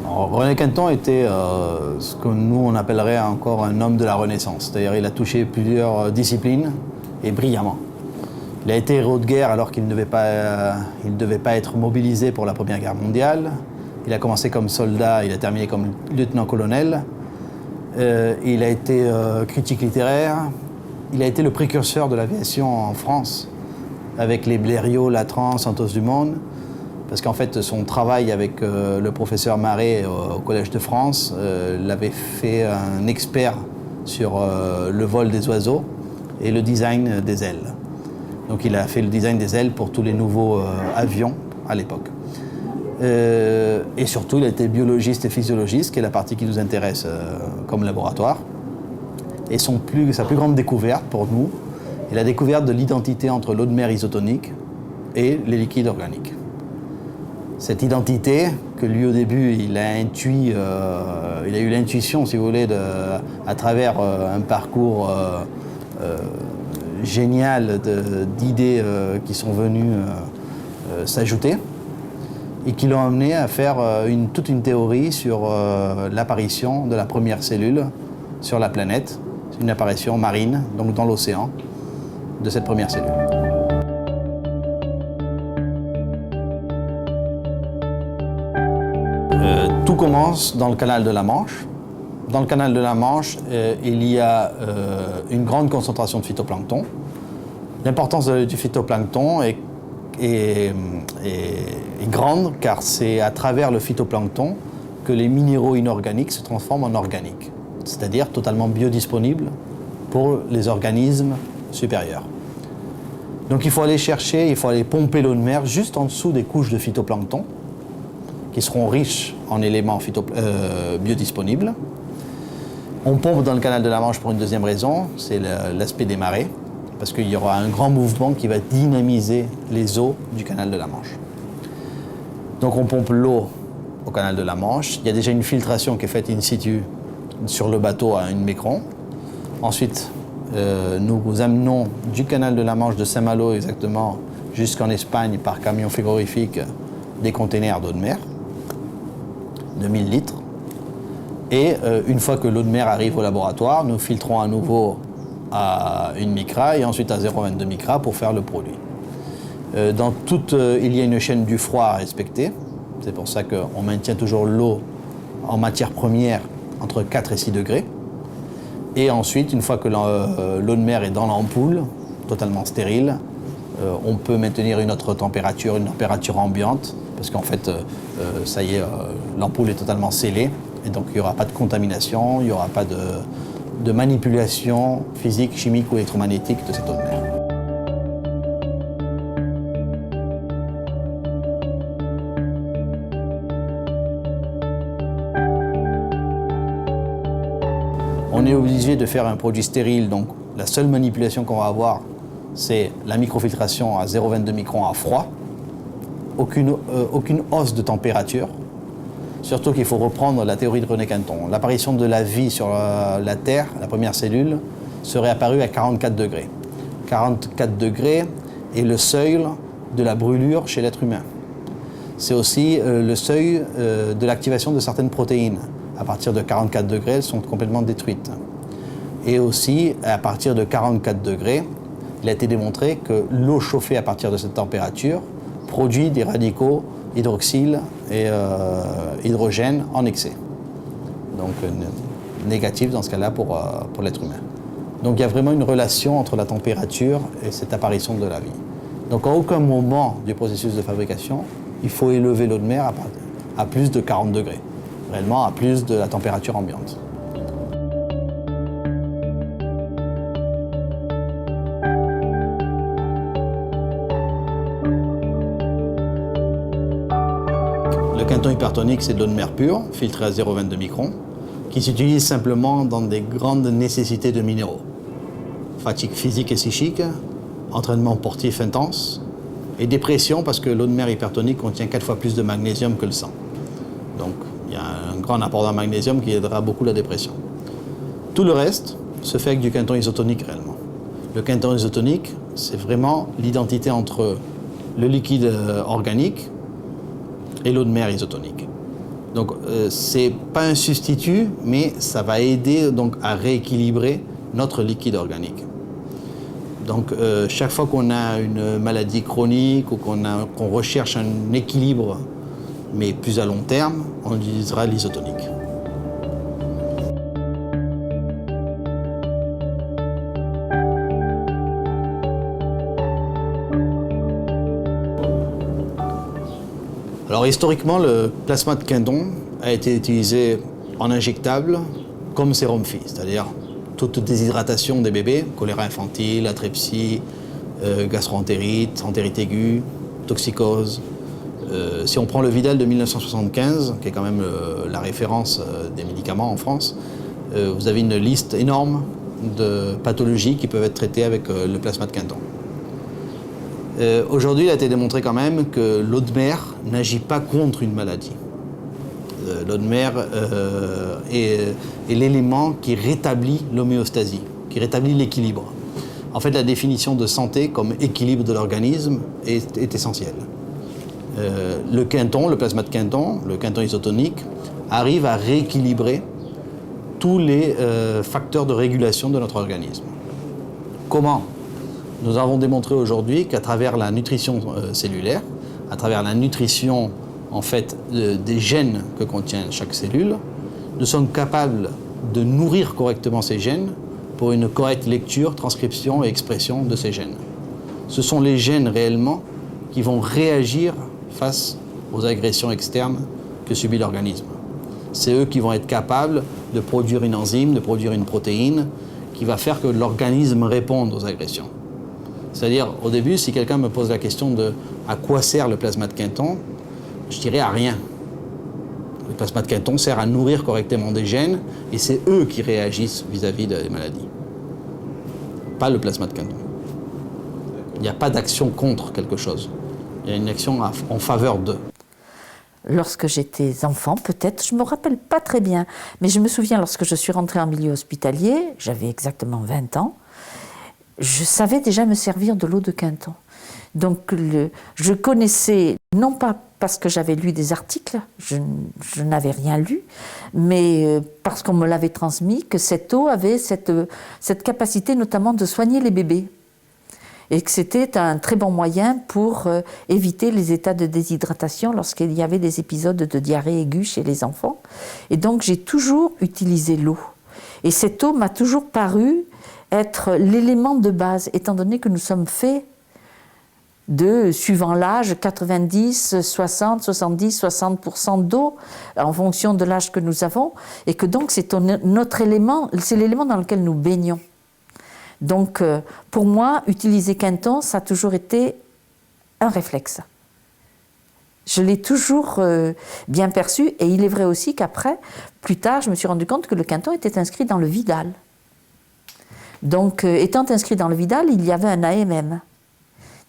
Alors, René Quinton était ce que nous on appellerait encore un homme de la Renaissance. C'est-à-dire il a touché plusieurs disciplines et brillamment. Il a été héros de guerre alors qu'il ne devait pas être mobilisé pour la Première Guerre mondiale. Il a commencé comme soldat, il a terminé comme lieutenant-colonel. Il a été critique littéraire. Il a été le précurseur de l'aviation en France, avec les Blériot, Latran, Santos Dumont. Parce qu'en fait, son travail avec le professeur Marais au Collège de France l'avait fait un expert sur le vol des oiseaux et le design des ailes. Donc il a fait le design des ailes pour tous les nouveaux avions à l'époque. Et surtout, il a été biologiste et physiologiste, qui est la partie qui nous intéresse comme laboratoire. Et sa plus grande découverte pour nous est la découverte de l'identité entre l'eau de mer isotonique et les liquides organiques. Cette identité que lui au début il a eu l'intuition, si vous voulez, à travers un parcours génial d'idées qui sont venues s'ajouter et qui l'ont amené à faire toute une théorie sur l'apparition de la première cellule sur la planète, une apparition marine, donc dans l'océan, de cette première cellule. Tout commence dans le canal de la Manche. Dans le canal de la Manche, il y a une grande concentration de phytoplancton. L'importance du phytoplancton est grande car c'est à travers le phytoplancton que les minéraux inorganiques se transforment en organiques, c'est-à-dire totalement biodisponibles pour les organismes supérieurs. Donc il faut aller pomper l'eau de mer juste en dessous des couches de phytoplancton qui seront riches en éléments biodisponibles. On pompe dans le canal de la Manche pour une deuxième raison, c'est l'aspect des marées, parce qu'il y aura un grand mouvement qui va dynamiser les eaux du canal de la Manche. Donc on pompe l'eau au canal de la Manche. Il y a déjà une filtration qui est faite in situ sur le bateau à une Mécron. Ensuite, nous amenons du canal de la Manche, de Saint-Malo exactement, jusqu'en Espagne par camion frigorifique des containers d'eau de mer, de 1000 litres. Et une fois que l'eau de mer arrive au laboratoire, nous filtrons à nouveau à 1 micra et ensuite à 0,22 micra pour faire le produit. Il y a une chaîne du froid à respecter. C'est pour ça qu'on maintient toujours l'eau en matière première entre 4 et 6 degrés. Et ensuite, une fois que l'eau de mer est dans l'ampoule, totalement stérile, on peut maintenir une autre température, une température ambiante, parce qu'en fait, ça y est, l'ampoule est totalement scellée, et donc il n'y aura pas de contamination, il n'y aura pas de manipulation physique, chimique ou électromagnétique de cette eau de mer. On est obligé de faire un produit stérile, donc la seule manipulation qu'on va avoir, c'est la microfiltration à 0,22 microns à froid, aucune hausse de température, surtout qu'il faut reprendre la théorie de René Quinton. L'apparition de la vie sur la Terre, la première cellule, serait apparue à 44 degrés. 44 degrés est le seuil de la brûlure chez l'être humain. C'est aussi le seuil de l'activation de certaines protéines. À partir de 44 degrés, elles sont complètement détruites. Et aussi, à partir de 44 degrés, il a été démontré que l'eau chauffée à partir de cette température produit des radicaux hydroxyle et hydrogène en excès. Donc négatif dans ce cas-là pour l'être humain. Donc il y a vraiment une relation entre la température et cette apparition de la vie. Donc à aucun moment du processus de fabrication, il faut élever l'eau de mer à plus de 40 degrés. Réellement à plus de la température ambiante. Le Quinton hypertonique, c'est de l'eau de mer pure, filtrée à 0,22 microns, qui s'utilise simplement dans des grandes nécessités de minéraux. Fatigue physique et psychique, entraînement sportif intense, et dépression parce que l'eau de mer hypertonique contient 4 fois plus de magnésium que le sang. Donc, il y a un grand apport en magnésium qui aidera beaucoup la dépression. Tout le reste se fait avec du Quinton isotonique réellement. Le Quinton isotonique, c'est vraiment l'identité entre le liquide organique et l'eau de mer isotonique. Donc c'est pas un substitut, mais ça va aider donc à rééquilibrer notre liquide organique. Donc chaque fois qu'on a une maladie chronique ou qu'on recherche un équilibre, mais plus à long terme, on utilisera l'isotonique. Alors historiquement, le plasma de Quinton a été utilisé en injectable comme sérum-fi, c'est-à-dire toute déshydratation des bébés, choléra infantile, atrepsie, gastro-entérite, entérite aiguë, toxicose. Si on prend le Vidal de 1975, qui est quand même la référence des médicaments en France, vous avez une liste énorme de pathologies qui peuvent être traitées avec le plasma de Quinton. Aujourd'hui, il a été démontré quand même que l'eau de mer n'agit pas contre une maladie. L'eau de mer est l'élément qui rétablit l'homéostasie, qui rétablit l'équilibre. En fait, la définition de santé comme équilibre de l'organisme est essentielle. Le Quinton, le plasma de Quinton, le Quinton isotonique, arrive à rééquilibrer tous les facteurs de régulation de notre organisme. Comment ? Nous avons démontré aujourd'hui qu'à travers la nutrition cellulaire, à travers la nutrition en fait, des gènes que contient chaque cellule, nous sommes capables de nourrir correctement ces gènes pour une correcte lecture, transcription et expression de ces gènes. Ce sont les gènes réellement qui vont réagir face aux agressions externes que subit l'organisme. C'est eux qui vont être capables de produire une enzyme, de produire une protéine qui va faire que l'organisme réponde aux agressions. C'est-à-dire, au début, si quelqu'un me pose la question de à quoi sert le plasma de Quinton, je dirais à rien. Le plasma de Quinton sert à nourrir correctement des gènes et c'est eux qui réagissent vis-à-vis des maladies. Pas le plasma de Quinton. Il n'y a pas d'action contre quelque chose. Il y a une action en faveur d'eux. Lorsque j'étais enfant, peut-être, je ne me rappelle pas très bien, mais je me souviens lorsque je suis rentrée en milieu hospitalier, j'avais exactement 20 ans, je savais déjà me servir de l'eau de Quinton. Donc je connaissais, non pas parce que j'avais lu des articles, je n'avais rien lu, mais parce qu'on me l'avait transmis, que cette eau avait cette capacité notamment de soigner les bébés. Et que c'était un très bon moyen pour éviter les états de déshydratation lorsqu'il y avait des épisodes de diarrhée aiguë chez les enfants. Et donc j'ai toujours utilisé l'eau. Et cette eau m'a toujours paru être l'élément de base, étant donné que nous sommes faits de, suivant l'âge, 90, 60, 70, 60% d'eau, en fonction de l'âge que nous avons, et que donc c'est notre élément, c'est l'élément dans lequel nous baignons. Donc, pour moi, utiliser Quinton, ça a toujours été un réflexe. Je l'ai toujours bien perçu, et il est vrai aussi qu'après, plus tard, je me suis rendu compte que le Quinton était inscrit dans le Vidal. Donc, étant inscrit dans le Vidal, il y avait un AMM.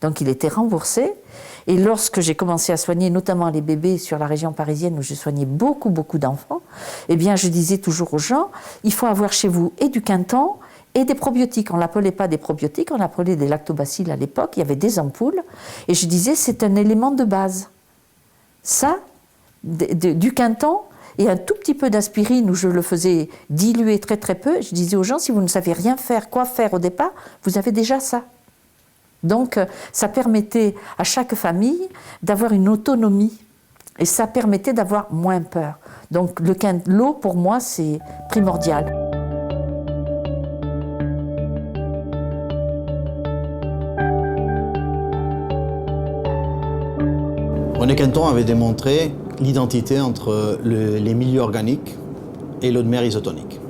Donc, il était remboursé. Et lorsque j'ai commencé à soigner, notamment les bébés sur la région parisienne, où je soignais beaucoup d'enfants, eh bien, je disais toujours aux gens, il faut avoir chez vous et du Quinton, et des probiotiques. On ne l'appelait pas des probiotiques, on l'appelait des lactobacilles à l'époque. Il y avait des ampoules. Et je disais, c'est un élément de base. Ça, du Quinton et un tout petit peu d'aspirine où je le faisais diluer très peu. Je disais aux gens, si vous ne savez rien faire, quoi faire au départ, vous avez déjà ça. Donc, ça permettait à chaque famille d'avoir une autonomie. Et ça permettait d'avoir moins peur. Donc, l'eau, pour moi, c'est primordial. René Quinton avait démontré l'identité entre les milieux organiques et l'eau de mer isotonique.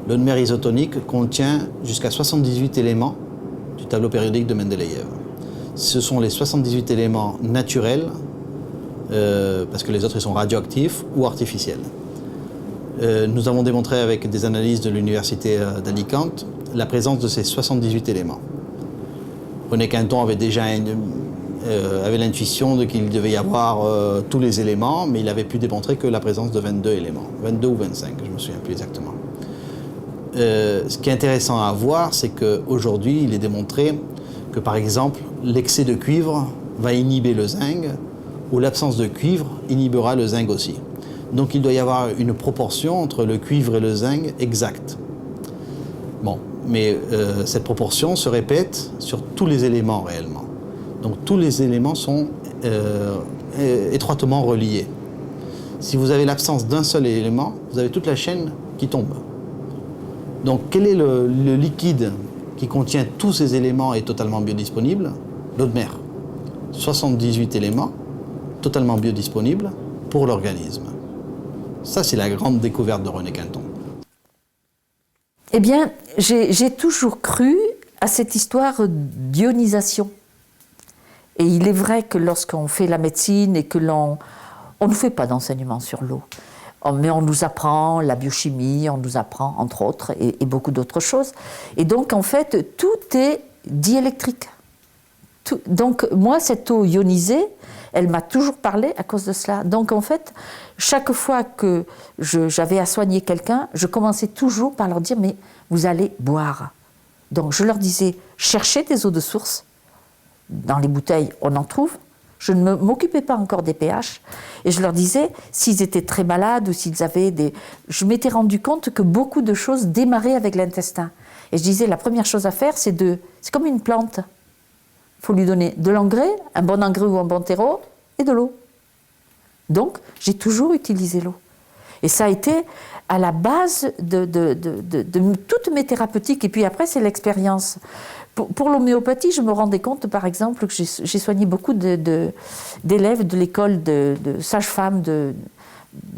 L'eau de mer isotonique contient jusqu'à 78 éléments du tableau périodique de Mendeleïev. Ce sont les 78 éléments naturels, parce que les autres ils sont radioactifs ou artificiels. Nous avons démontré avec des analyses de l'université d'Alicante la présence de ces 78 éléments. René Quinton avait déjà avait l'intuition qu'il devait y avoir tous les éléments, mais il avait pu démontrer que la présence de 22 éléments, 22 ou 25, je ne me souviens plus exactement. Ce qui est intéressant à voir, c'est qu'aujourd'hui, il est démontré que, par exemple, l'excès de cuivre va inhiber le zinc, ou l'absence de cuivre inhibera le zinc aussi. Donc il doit y avoir une proportion entre le cuivre et le zinc exacte. Bon, mais cette proportion se répète sur tous les éléments réellement. Donc tous les éléments sont étroitement reliés. Si vous avez l'absence d'un seul élément, vous avez toute la chaîne qui tombe. Donc quel est le liquide qui contient tous ces éléments et totalement biodisponible? L'eau de mer. 78 éléments totalement biodisponibles pour l'organisme. Ça, c'est la grande découverte de René Quinton. Eh bien, j'ai toujours cru à cette histoire d'ionisation. Et il est vrai que lorsqu'on fait la médecine et que on ne fait pas d'enseignement sur l'eau, mais on nous apprend la biochimie, on nous apprend entre autres et beaucoup d'autres choses. Et donc en fait, tout est diélectrique. Donc moi, cette eau ionisée, elle m'a toujours parlé à cause de cela. Donc en fait, chaque fois que j'avais à soigner quelqu'un, je commençais toujours par leur dire « mais vous allez boire ». Donc je leur disais « cherchez des eaux de source ». Dans les bouteilles, on en trouve. Je ne m'occupais pas encore des pH. Et je leur disais, s'ils étaient très malades ou s'ils avaient des... Je m'étais rendu compte que beaucoup de choses démarraient avec l'intestin. Et je disais, la première chose à faire, c'est comme une plante. Il faut lui donner de l'engrais, un bon engrais ou un bon terreau, et de l'eau. Donc, j'ai toujours utilisé l'eau. Et ça a été à la base de toutes mes thérapeutiques. Et puis après, c'est l'expérience. Pour l'homéopathie, je me rendais compte, par exemple, que j'ai soigné beaucoup d'élèves de l'école de sage-femme de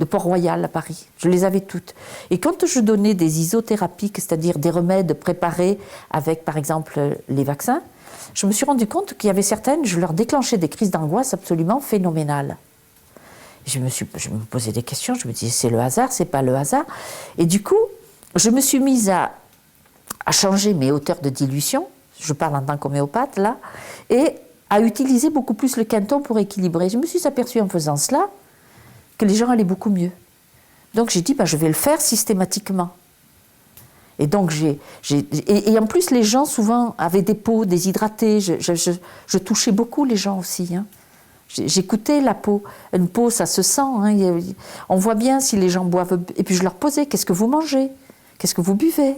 Port-Royal à Paris. Je les avais toutes. Et quand je donnais des isothérapiques, c'est-à-dire des remèdes préparés avec, par exemple, les vaccins, je me suis rendu compte qu'il y avait certaines, je leur déclenchais des crises d'angoisse absolument phénoménales. Je me posais des questions, je me disais, c'est le hasard, c'est pas le hasard. Et du coup, je me suis mise à changer mes hauteurs de dilution, je parle en tant qu'homéopathe là, et à utiliser beaucoup plus le Quinton pour équilibrer. Je me suis aperçue en faisant cela que les gens allaient beaucoup mieux. Donc j'ai dit, je vais le faire systématiquement. Et donc et en plus les gens souvent avaient des peaux déshydratées, je touchais beaucoup les gens aussi. Hein. J'écoutais la peau. Une peau, ça se sent. Hein. On voit bien si les gens boivent. Et puis je leur posais, qu'est-ce que vous mangez? Qu'est-ce que vous buvez?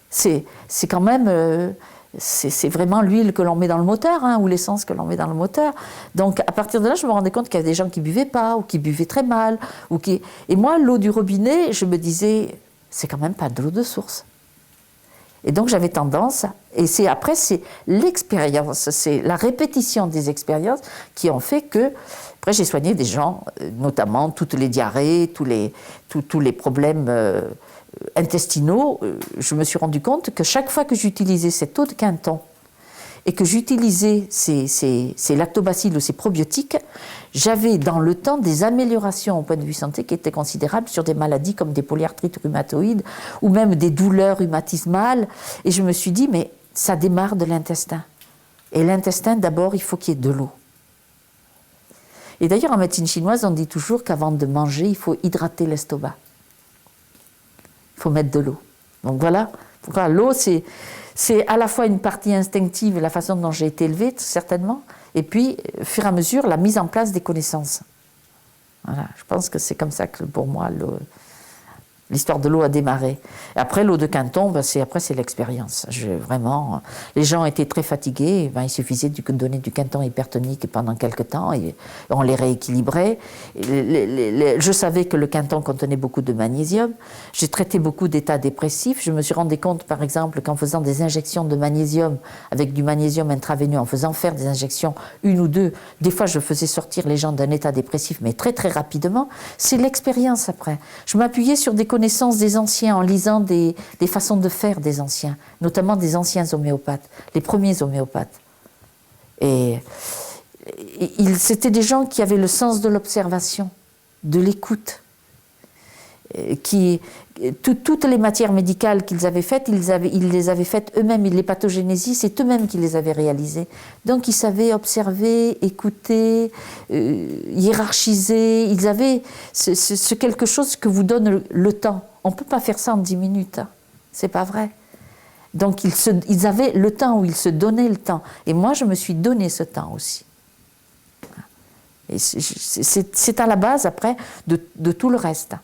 C'est quand même... c'est vraiment l'huile que l'on met dans le moteur, hein, ou l'essence que l'on met dans le moteur. Donc à partir de là, je me rendais compte qu'il y avait des gens qui ne buvaient pas, ou qui buvaient très mal. Et moi, l'eau du robinet, je me disais, c'est quand même pas de l'eau de source. Et donc j'avais tendance, et après c'est l'expérience, c'est la répétition des expériences qui ont fait que, après j'ai soigné des gens, notamment toutes les diarrhées, tous les problèmes intestinaux. Je me suis rendu compte que chaque fois que j'utilisais cette eau de Quinton et que j'utilisais ces lactobacilles ou ces probiotiques, j'avais dans le temps des améliorations au point de vue santé qui étaient considérables sur des maladies comme des polyarthrites rhumatoïdes ou même des douleurs rhumatismales. Et je me suis dit, mais ça démarre de l'intestin. Et l'intestin, d'abord, il faut qu'il y ait de l'eau. Et d'ailleurs, en médecine chinoise, on dit toujours qu'avant de manger, il faut hydrater l'estomac. Il faut mettre de l'eau. Donc voilà, l'eau, c'est à la fois une partie instinctive, la façon dont j'ai été élevée, certainement, et puis, au fur et à mesure, la mise en place des connaissances. Voilà, je pense que c'est comme ça que, pour moi, l'histoire de l'eau a démarré. Et après, l'eau de Quinton, c'est l'expérience. Vraiment, les gens étaient très fatigués, il suffisait de donner du Quinton hypertonique pendant quelques temps, et on les rééquilibrait. Je savais que le Quinton contenait beaucoup de magnésium. J'ai traité beaucoup d'états dépressifs. Je me suis rendu compte, par exemple, qu'en faisant des injections de magnésium, avec du magnésium intraveineux, en faisant faire des injections, une ou deux, des fois je faisais sortir les gens d'un état dépressif, mais très très rapidement. C'est l'expérience après. Je m'appuyais sur des connaissances des anciens en lisant des façons de faire des anciens, notamment des anciens homéopathes, les premiers homéopathes. Et c'était des gens qui avaient le sens de l'observation, de l'écoute, toutes les matières médicales qu'ils avaient faites, ils les avaient faites eux-mêmes, les pathogénésies, c'est eux-mêmes qui les avaient réalisées. Donc ils savaient observer, écouter, hiérarchiser, ils avaient ce quelque chose que vous donne le temps. On ne peut pas faire ça en 10 minutes, hein. C'est pas vrai. Donc ils avaient le temps où ils se donnaient le temps. Et moi je me suis donné ce temps aussi. Et c'est à la base, après, de tout le reste.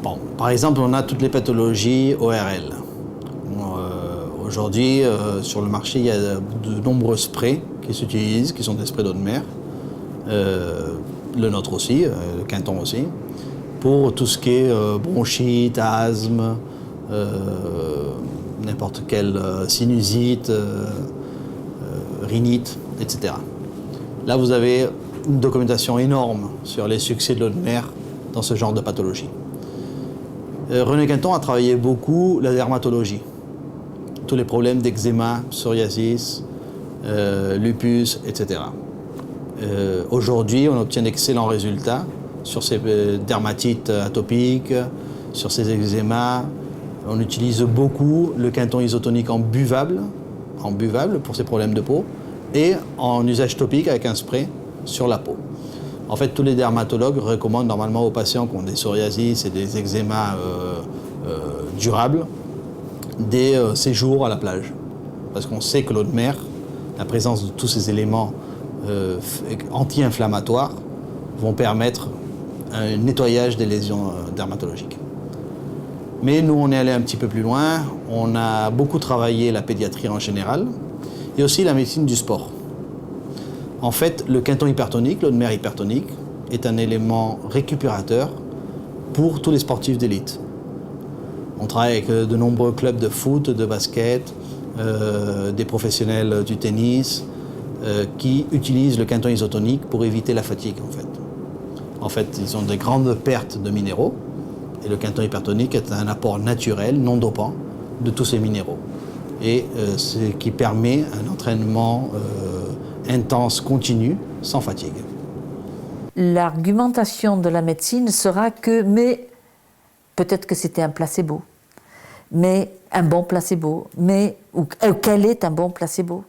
Bon, par exemple, on a toutes les pathologies ORL. Aujourd'hui, sur le marché, il y a de nombreux sprays qui s'utilisent, qui sont des sprays d'eau de mer. Le nôtre aussi, le Quinton aussi, pour tout ce qui est bronchite, asthme, n'importe quelle sinusite, rhinite, etc. Là, vous avez une documentation énorme sur les succès de l'eau de mer dans ce genre de pathologie. René Quinton a travaillé beaucoup la dermatologie. Tous les problèmes d'eczéma, psoriasis, lupus, etc. Aujourd'hui, on obtient d'excellents résultats sur ces dermatites atopiques, sur ces eczémas. On utilise beaucoup le Quinton isotonique en buvable pour ces problèmes de peau, et en usage topique avec un spray sur la peau. En fait, tous les dermatologues recommandent normalement aux patients qui ont des psoriasis et des eczémas durables des séjours à la plage. Parce qu'on sait que l'eau de mer, la présence de tous ces éléments anti-inflammatoires vont permettre un nettoyage des lésions dermatologiques. Mais nous, on est allé un petit peu plus loin. On a beaucoup travaillé la pédiatrie en général et aussi la médecine du sport. En fait, le Quinton hypertonique, l'eau de mer hypertonique, est un élément récupérateur pour tous les sportifs d'élite. On travaille avec de nombreux clubs de foot, de basket, des professionnels du tennis, qui utilisent le Quinton isotonique pour éviter la fatigue, en fait. En fait, ils ont des grandes pertes de minéraux, et le Quinton hypertonique est un apport naturel, non dopant, de tous ces minéraux. Et ce qui permet un entraînement intense, continu, sans fatigue. L'argumentation de la médecine sera que, mais peut-être que c'était un placebo, mais un bon placebo, mais ou quel est un bon placebo,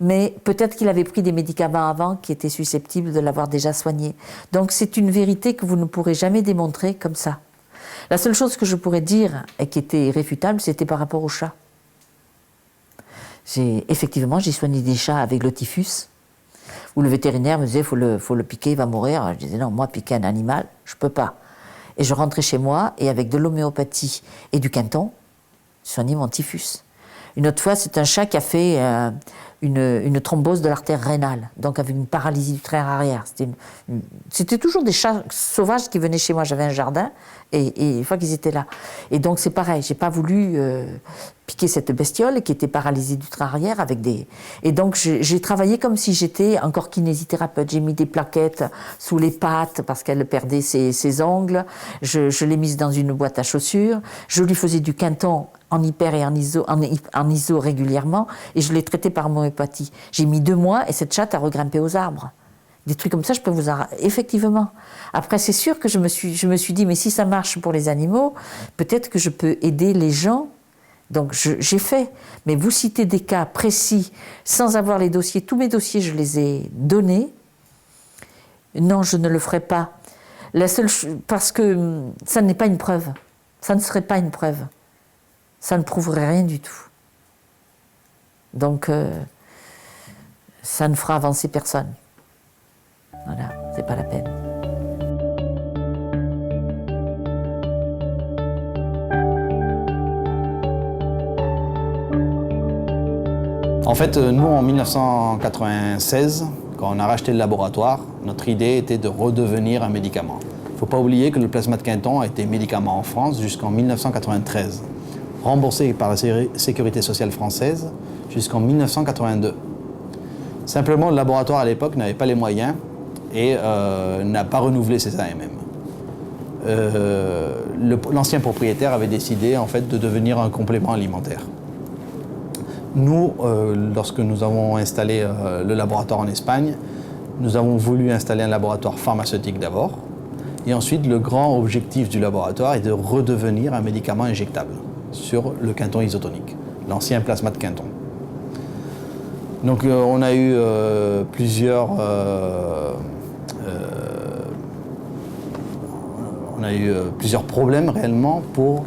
mais peut-être qu'il avait pris des médicaments avant qui étaient susceptibles de l'avoir déjà soigné. Donc c'est une vérité que vous ne pourrez jamais démontrer comme ça. La seule chose que je pourrais dire et qui était irréfutable, c'était par rapport au chat. Effectivement, j'ai soigné des chats avec le typhus, où le vétérinaire me disait faut le piquer, il va mourir. Je disais non, moi piquer un animal, je peux pas. Et je rentrais chez moi et avec de l'homéopathie et du Quinton, je soignais mon typhus. Une autre fois, c'est un chat qui a fait une thrombose de l'artère rénale, donc avec une paralysie du train arrière. C'était toujours des chats sauvages qui venaient chez moi. J'avais un jardin et une fois qu'ils étaient là. Et donc c'est pareil, j'ai pas voulu piquer cette bestiole qui était paralysée du train arrière avec des... Et donc j'ai travaillé comme si j'étais encore kinésithérapeute. J'ai mis des plaquettes sous les pattes parce qu'elle perdait ses ongles. Je l'ai mise dans une boîte à chaussures. Je lui faisais du Quinton en hyper et en iso régulièrement, et je l'ai traité par homéopathie. J'ai mis 2 mois et cette chatte a regrimpé aux arbres. Des trucs comme ça, je peux vous en... Effectivement. Après, c'est sûr que je me suis dit, mais si ça marche pour les animaux, peut-être que je peux aider les gens. Donc j'ai fait. Mais vous citez des cas précis, sans avoir les dossiers. Tous mes dossiers, je les ai donnés. Non, je ne le ferai pas. Parce que ça n'est pas une preuve. Ça ne serait pas une preuve. Ça ne prouverait rien du tout. Donc, ça ne fera avancer personne. Voilà, c'est pas la peine. En fait, nous, en 1996, quand on a racheté le laboratoire, notre idée était de redevenir un médicament. Il ne faut pas oublier que le plasma de Quinton a été médicament en France jusqu'en 1993. Remboursé par la Sécurité sociale française jusqu'en 1982. Simplement, le laboratoire à l'époque n'avait pas les moyens et n'a pas renouvelé ses AMM. L'ancien propriétaire avait décidé en fait de devenir un complément alimentaire. Nous, lorsque nous avons installé le laboratoire en Espagne, nous avons voulu installer un laboratoire pharmaceutique d'abord, et ensuite le grand objectif du laboratoire est de redevenir un médicament injectable sur le Quinton isotonique, l'ancien plasma de Quinton. Donc on a eu plusieurs On a eu plusieurs problèmes réellement pour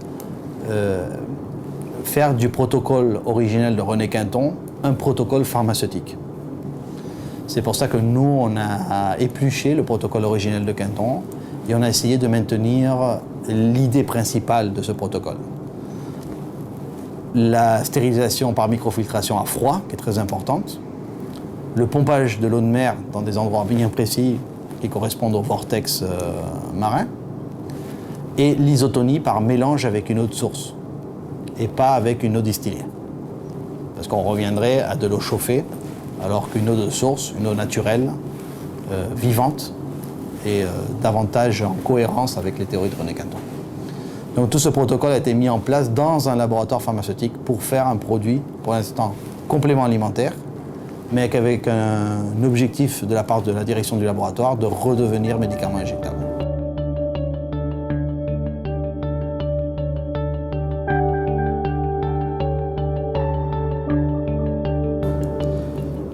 faire du protocole originel de René Quinton un protocole pharmaceutique. C'est pour ça que nous, on a épluché le protocole originel de Quinton et on a essayé de maintenir l'idée principale de ce protocole. La stérilisation par microfiltration à froid, qui est très importante, le pompage de l'eau de mer dans des endroits bien précis qui correspondent au vortex marin, et l'isotonie par mélange avec une eau de source et pas avec une eau distillée. Parce qu'on reviendrait à de l'eau chauffée, alors qu'une eau de source, une eau naturelle, vivante, est davantage en cohérence avec les théories de René Quinton. Donc tout ce protocole a été mis en place dans un laboratoire pharmaceutique pour faire un produit, pour l'instant, complément alimentaire, mais avec un objectif de la part de la direction du laboratoire de redevenir médicament injectable.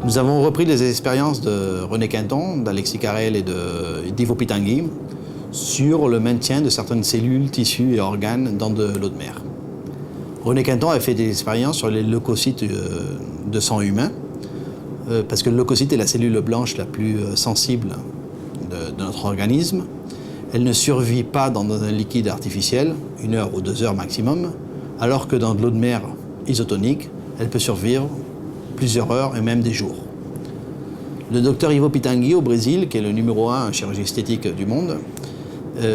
Nous avons repris les expériences de René Quinton, d'Alexis Carrel et d'Ivo Pitangui sur le maintien de certaines cellules, tissus et organes dans de l'eau de mer. René Quinton a fait des expériences sur les leucocytes de sang humain, parce que le leucocyte est la cellule blanche la plus sensible de notre organisme. Elle ne survit pas dans un liquide artificiel, 1 heure ou 2 heures maximum, alors que dans de l'eau de mer isotonique, elle peut survivre plusieurs heures et même des jours. Le docteur Ivo Pitangui au Brésil, qui est le numéro 1 en chirurgie esthétique du monde,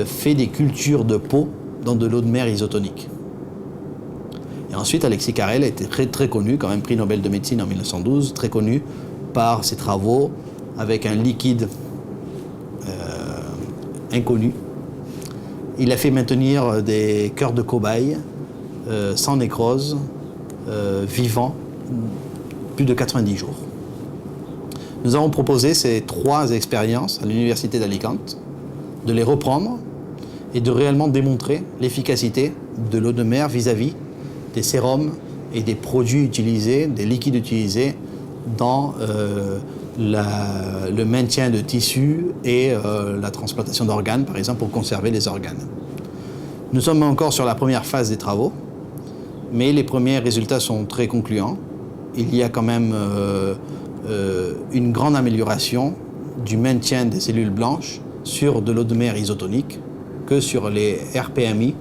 fait des cultures de peau dans de l'eau de mer isotonique. Et ensuite, Alexis Carrel a été très connu, quand même prix Nobel de médecine en 1912, très connu par ses travaux avec un liquide inconnu. Il a fait maintenir des cœurs de cobayes sans nécrose, vivants, plus de 90 jours. Nous avons proposé ces 3 expériences à l'Université d'Alicante, de les reprendre et de réellement démontrer l'efficacité de l'eau de mer vis-à-vis des sérums et des produits utilisés, des liquides utilisés dans le maintien de tissus et la transplantation d'organes, par exemple, pour conserver les organes. Nous sommes encore sur la première phase des travaux, mais les premiers résultats sont très concluants. Il y a quand même une grande amélioration du maintien des cellules blanches sur de l'eau de mer isotonique que sur les RPMI,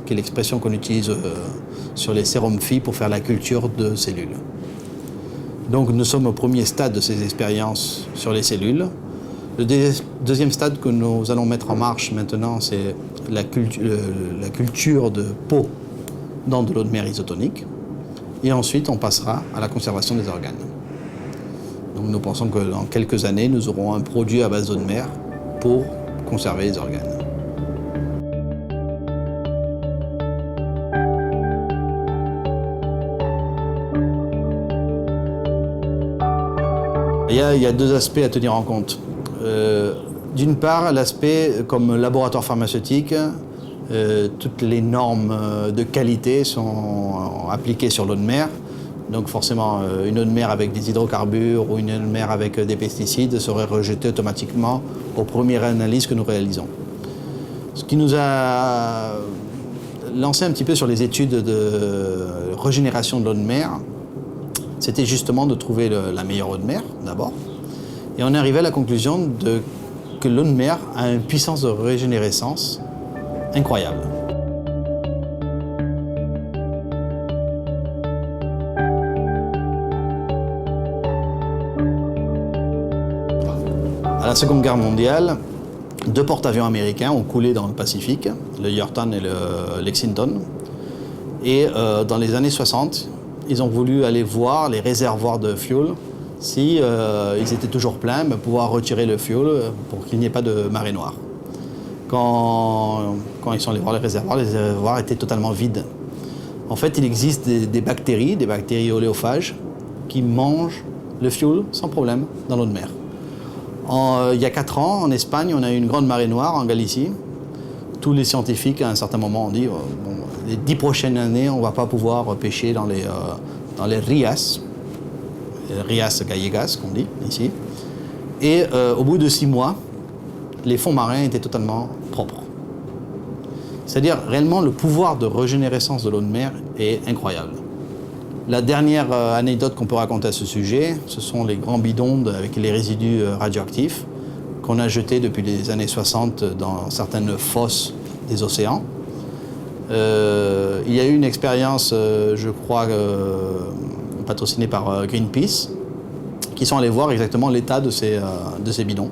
qui est l'expression qu'on utilise sur les sérums Phi pour faire la culture de cellules. Donc nous sommes au premier stade de ces expériences sur les cellules. Le deuxième stade que nous allons mettre en marche maintenant, c'est la culture de peau dans de l'eau de mer isotonique. Et ensuite, on passera à la conservation des organes. Donc nous pensons que dans quelques années, nous aurons un produit à base d'eau de mer pour conserver les organes. Il y a 2 aspects à tenir en compte. D'une part, l'aspect comme laboratoire pharmaceutique, toutes les normes de qualité sont appliquées sur l'eau de mer. Donc forcément, une eau de mer avec des hydrocarbures ou une eau de mer avec des pesticides serait rejetée automatiquement aux premières analyses que nous réalisons. Ce qui nous a lancé un petit peu sur les études de régénération de l'eau de mer, c'était justement de trouver la meilleure eau de mer, d'abord. Et on est arrivé à la conclusion que l'eau de mer a une puissance de régénérescence incroyable. À la Seconde Guerre mondiale, 2 porte-avions américains ont coulé dans le Pacifique, le Yorktown et le Lexington. Et dans les années 60, ils ont voulu aller voir les réservoirs de fuel, si ils étaient toujours pleins, pouvoir retirer le fuel pour qu'il n'y ait pas de marée noire. Quand ils sont allés voir les réservoirs étaient totalement vides. En fait, il existe des bactéries oléophages, qui mangent le fuel sans problème dans l'eau de mer. Il y a 4 ans, en Espagne, on a eu une grande marée noire en Galicie. Tous les scientifiques, à un certain moment, ont dit bon, les 10 prochaines années, on ne va pas pouvoir pêcher dans les rias gallegas, qu'on dit ici. Et au bout de 6 mois, les fonds marins étaient totalement propres. C'est-à-dire, réellement, le pouvoir de régénérescence de l'eau de mer est incroyable. La dernière anecdote qu'on peut raconter à ce sujet, ce sont les grands bidons avec les résidus radioactifs qu'on a jetés depuis les années 60 dans certaines fosses des océans. Il y a eu une expérience, je crois, patrocinée par Greenpeace, qui sont allés voir exactement l'état de ces bidons.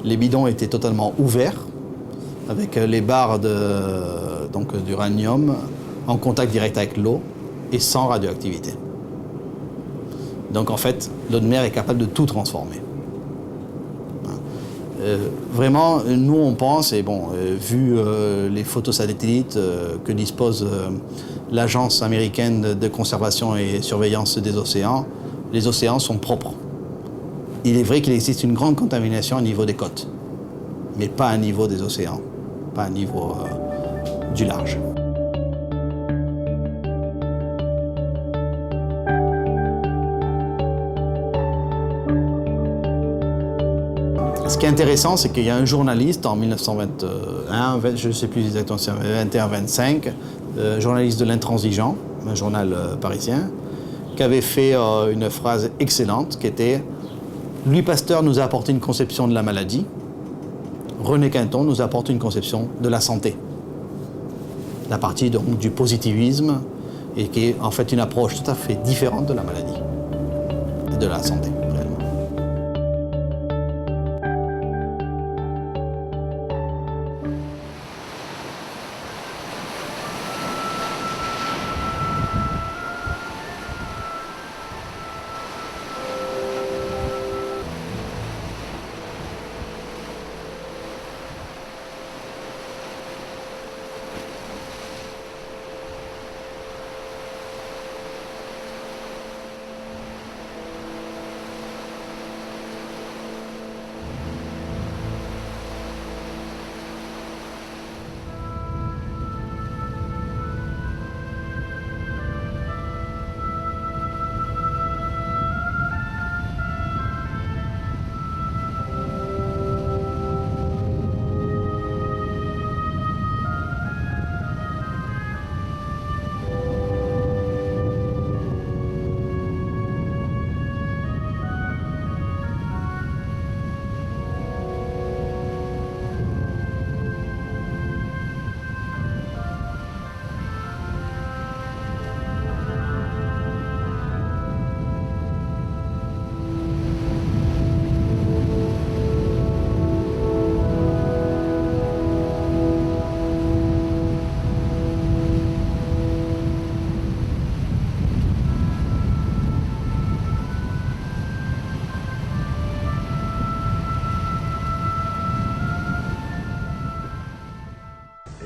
Les bidons étaient totalement ouverts, avec les barres d'uranium en contact direct avec l'eau et sans radioactivité. Donc en fait, l'eau de mer est capable de tout transformer. Vraiment, nous on pense, et bon, vu les photos satellites que dispose l'Agence américaine de conservation et surveillance des océans, les océans sont propres. Il est vrai qu'il existe une grande contamination au niveau des côtes, mais pas au niveau des océans, pas au niveau du large. Ce qui est intéressant, c'est qu'il y a un journaliste en 1921, je ne sais plus exactement si c'est 21-25, journaliste de l'Intransigeant, un journal parisien, qui avait fait une phrase excellente qui était « Louis Pasteur nous a apporté une conception de la maladie, René Quinton nous apporte une conception de la santé. » La partie donc du positivisme, et qui est en fait une approche tout à fait différente de la maladie et de la santé.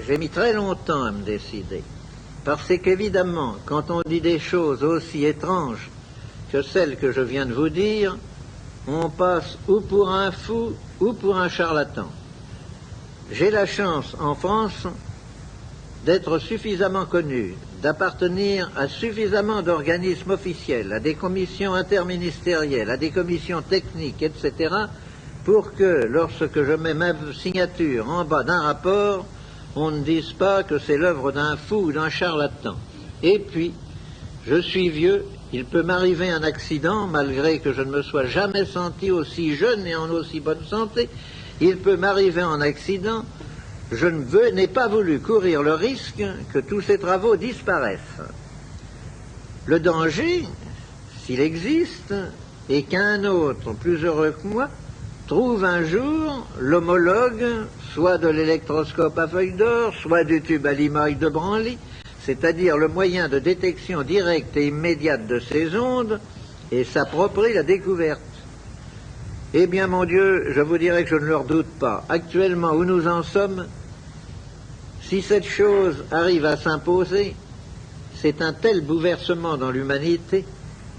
J'ai mis très longtemps à me décider, parce qu'évidemment, quand on dit des choses aussi étranges que celles que je viens de vous dire, on passe ou pour un fou ou pour un charlatan. J'ai la chance, en France, d'être suffisamment connu, d'appartenir à suffisamment d'organismes officiels, à des commissions interministérielles, à des commissions techniques, etc., pour que, lorsque je mets ma signature en bas d'un rapport, on ne dise pas que c'est l'œuvre d'un fou ou d'un charlatan. Et puis, je suis vieux, il peut m'arriver un accident, malgré que je ne me sois jamais senti aussi jeune et en aussi bonne santé, il peut m'arriver un accident, je n'ai pas voulu courir le risque que tous ces travaux disparaissent. Le danger, s'il existe, est qu'un autre, plus heureux que moi, trouve un jour l'homologue, soit de l'électroscope à feuille d'or, soit du tube à limaille de Branly, c'est-à-dire le moyen de détection directe et immédiate de ces ondes, et s'approprie la découverte. Eh bien, mon Dieu, je vous dirais que je ne le redoute pas. Actuellement, où nous en sommes, si cette chose arrive à s'imposer, c'est un tel bouleversement dans l'humanité,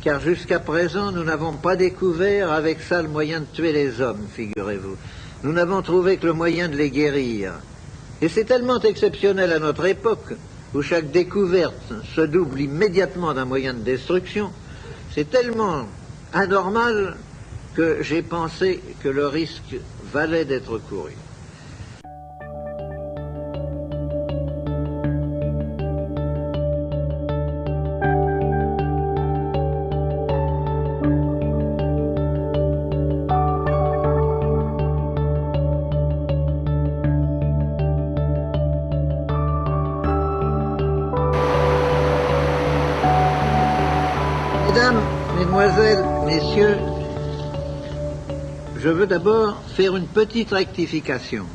car jusqu'à présent, nous n'avons pas découvert avec ça le moyen de tuer les hommes, figurez-vous. Nous n'avons trouvé que le moyen de les guérir. Et c'est tellement exceptionnel à notre époque, où chaque découverte se double immédiatement d'un moyen de destruction, c'est tellement anormal que j'ai pensé que le risque valait d'être couru. Mesdames, Mesdemoiselles, Messieurs, je veux d'abord faire une petite rectification.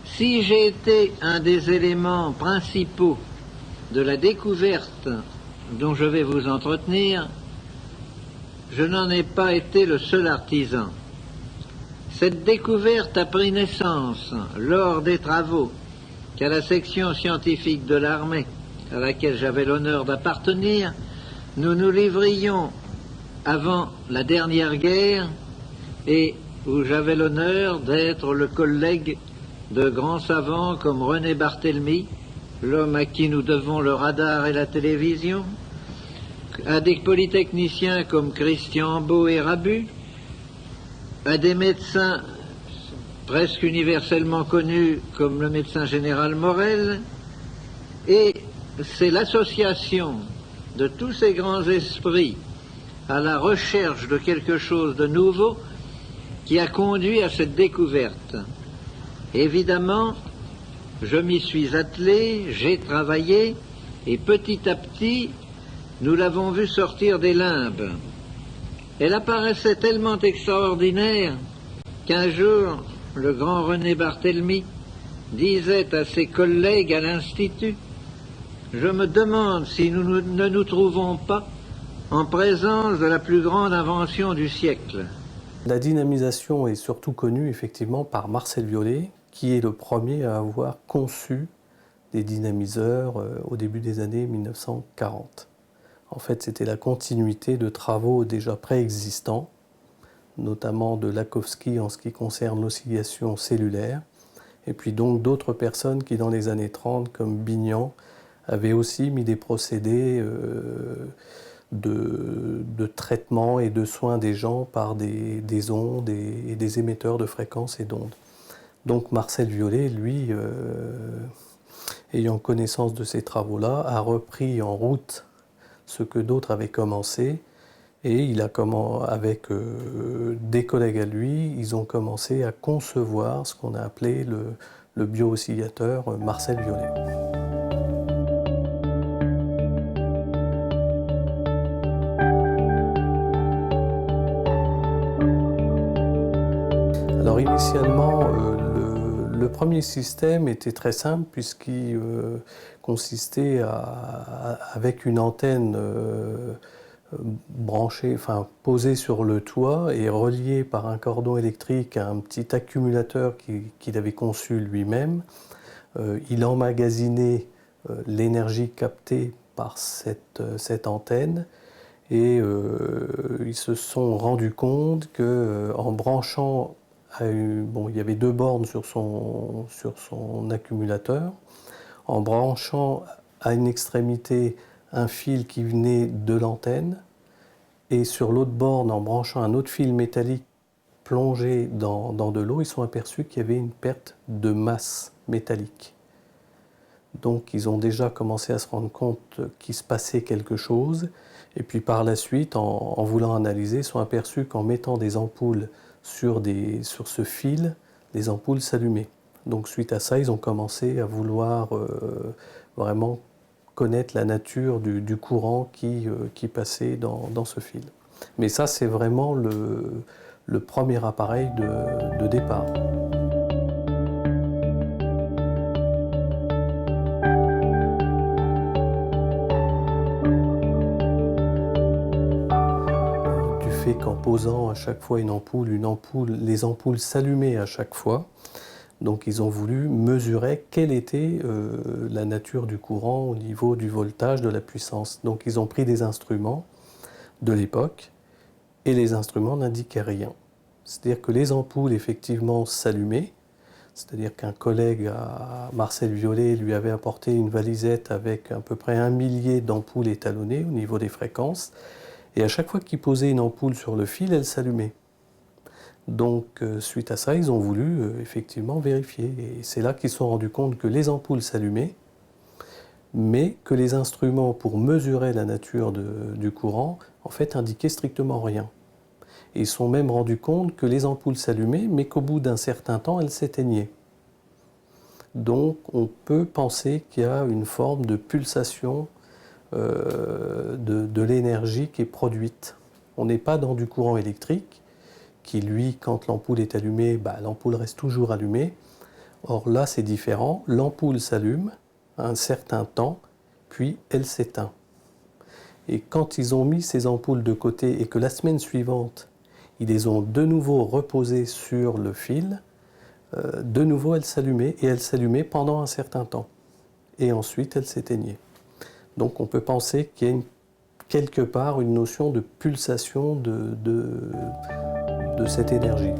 Si j'ai été un des éléments principaux de la découverte dont je vais vous entretenir, je n'en ai pas été le seul artisan. Cette découverte a pris naissance lors des travaux qu'à la section scientifique de l'armée, à laquelle j'avais l'honneur d'appartenir, nous nous livrions avant la dernière guerre et où j'avais l'honneur d'être le collègue de grands savants comme René Barthélemy, l'homme à qui nous devons le radar et la télévision, à des polytechniciens comme Christian Beau et Rabu, à des médecins presque universellement connus comme le médecin général Morel, et c'est l'association de tous ces grands esprits à la recherche de quelque chose de nouveau qui a conduit à cette découverte. Évidemment, je m'y suis attelé, j'ai travaillé, et petit à petit, nous l'avons vu sortir des limbes. Elle apparaissait tellement extraordinaire qu'un jour, le grand René Barthélemy disait à ses collègues à l'Institut: « Je me demande si nous ne nous trouvons pas en présence de la plus grande invention du siècle. » La dynamisation est surtout connue effectivement par Marcel Violet, qui est le premier à avoir conçu des dynamiseurs au début des années 1940. En fait, c'était la continuité de travaux déjà préexistants, notamment de Lakowski en ce qui concerne l'oscillation cellulaire, et puis donc d'autres personnes qui dans les années 30, comme Bignan, avaient aussi mis des procédés de traitement et de soins des gens par des ondes et des émetteurs de fréquences et d'ondes. Donc Marcel Violet, lui, ayant connaissance de ces travaux-là, a repris en route ce que d'autres avaient commencé, et il a avec des collègues à lui, ils ont commencé à concevoir ce qu'on a appelé le bio-oscillateur Marcel Violet. Alors initialement, le premier système était très simple puisqu'il consistait avec une antenne branchée, enfin posée sur le toit et reliée par un cordon électrique à un petit accumulateur qu'il avait conçu lui-même. Il emmagasinait l'énergie captée par cette antenne. Et ils se sont rendus compte qu'en branchant, il y avait deux bornes sur son accumulateur, en branchant à une extrémité un fil qui venait de l'antenne, et sur l'autre borne, en branchant un autre fil métallique plongé dans de l'eau, ils sont aperçus qu'il y avait une perte de masse métallique. Donc ils ont déjà commencé à se rendre compte qu'il se passait quelque chose. Et puis par la suite, en voulant analyser, ils sont aperçus qu'en mettant des ampoules sur ce fil, les ampoules s'allumaient. Donc suite à ça, ils ont commencé à vouloir vraiment connaître la nature du courant qui passait dans ce fil. Mais ça, c'est vraiment le premier appareil de départ. Qu'en posant à chaque fois une ampoule, les ampoules s'allumaient à chaque fois. Donc ils ont voulu mesurer quelle était la nature du courant au niveau du voltage, de la puissance. Donc ils ont pris des instruments de l'époque et les instruments n'indiquaient rien. C'est-à-dire que les ampoules effectivement s'allumaient, c'est-à-dire qu'un collègue à Marcel Violet lui avait apporté une valisette avec à peu près 1 millier d'ampoules étalonnées au niveau des fréquences. Et à chaque fois qu'ils posaient une ampoule sur le fil, elle s'allumait. Donc, suite à ça, ils ont voulu effectivement vérifier. Et c'est là qu'ils se sont rendus compte que les ampoules s'allumaient, mais que les instruments pour mesurer la nature du courant, en fait, indiquaient strictement rien. Et ils se sont même rendus compte que les ampoules s'allumaient, mais qu'au bout d'un certain temps, elles s'éteignaient. Donc, on peut penser qu'il y a une forme de pulsation de l'énergie qui est produite. On n'est pas dans du courant électrique qui, lui, quand l'ampoule est allumée, l'ampoule reste toujours allumée. Or là, c'est différent. L'ampoule s'allume à un certain temps, puis elle s'éteint. Et quand ils ont mis ces ampoules de côté et que la semaine suivante, ils les ont de nouveau reposées sur le fil, de nouveau elles s'allumaient et elles s'allumaient pendant un certain temps. Et ensuite, elles s'éteignaient. Donc on peut penser qu'il y a quelque part une notion de pulsation de cette énergie.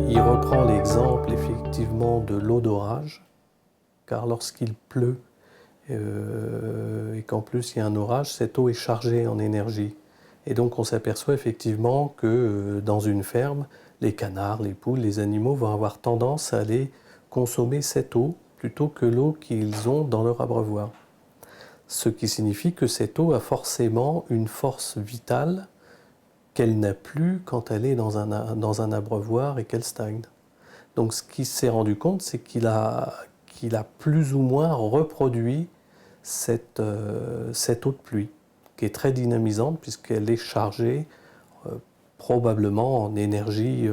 Il reprend l'exemple effectivement de l'eau d'orage, car lorsqu'il pleut et qu'en plus il y a un orage, cette eau est chargée en énergie. Et donc on s'aperçoit effectivement que dans une ferme, les canards, les poules, les animaux vont avoir tendance à aller consommer cette eau plutôt que l'eau qu'ils ont dans leur abreuvoir. Ce qui signifie que cette eau a forcément une force vitale qu'elle n'a plus quand elle est dans un abreuvoir et qu'elle stagne. Donc ce qu'il s'est rendu compte, c'est qu'il a plus ou moins reproduit cette eau de pluie, qui est très dynamisante puisqu'elle est chargée probablement en énergie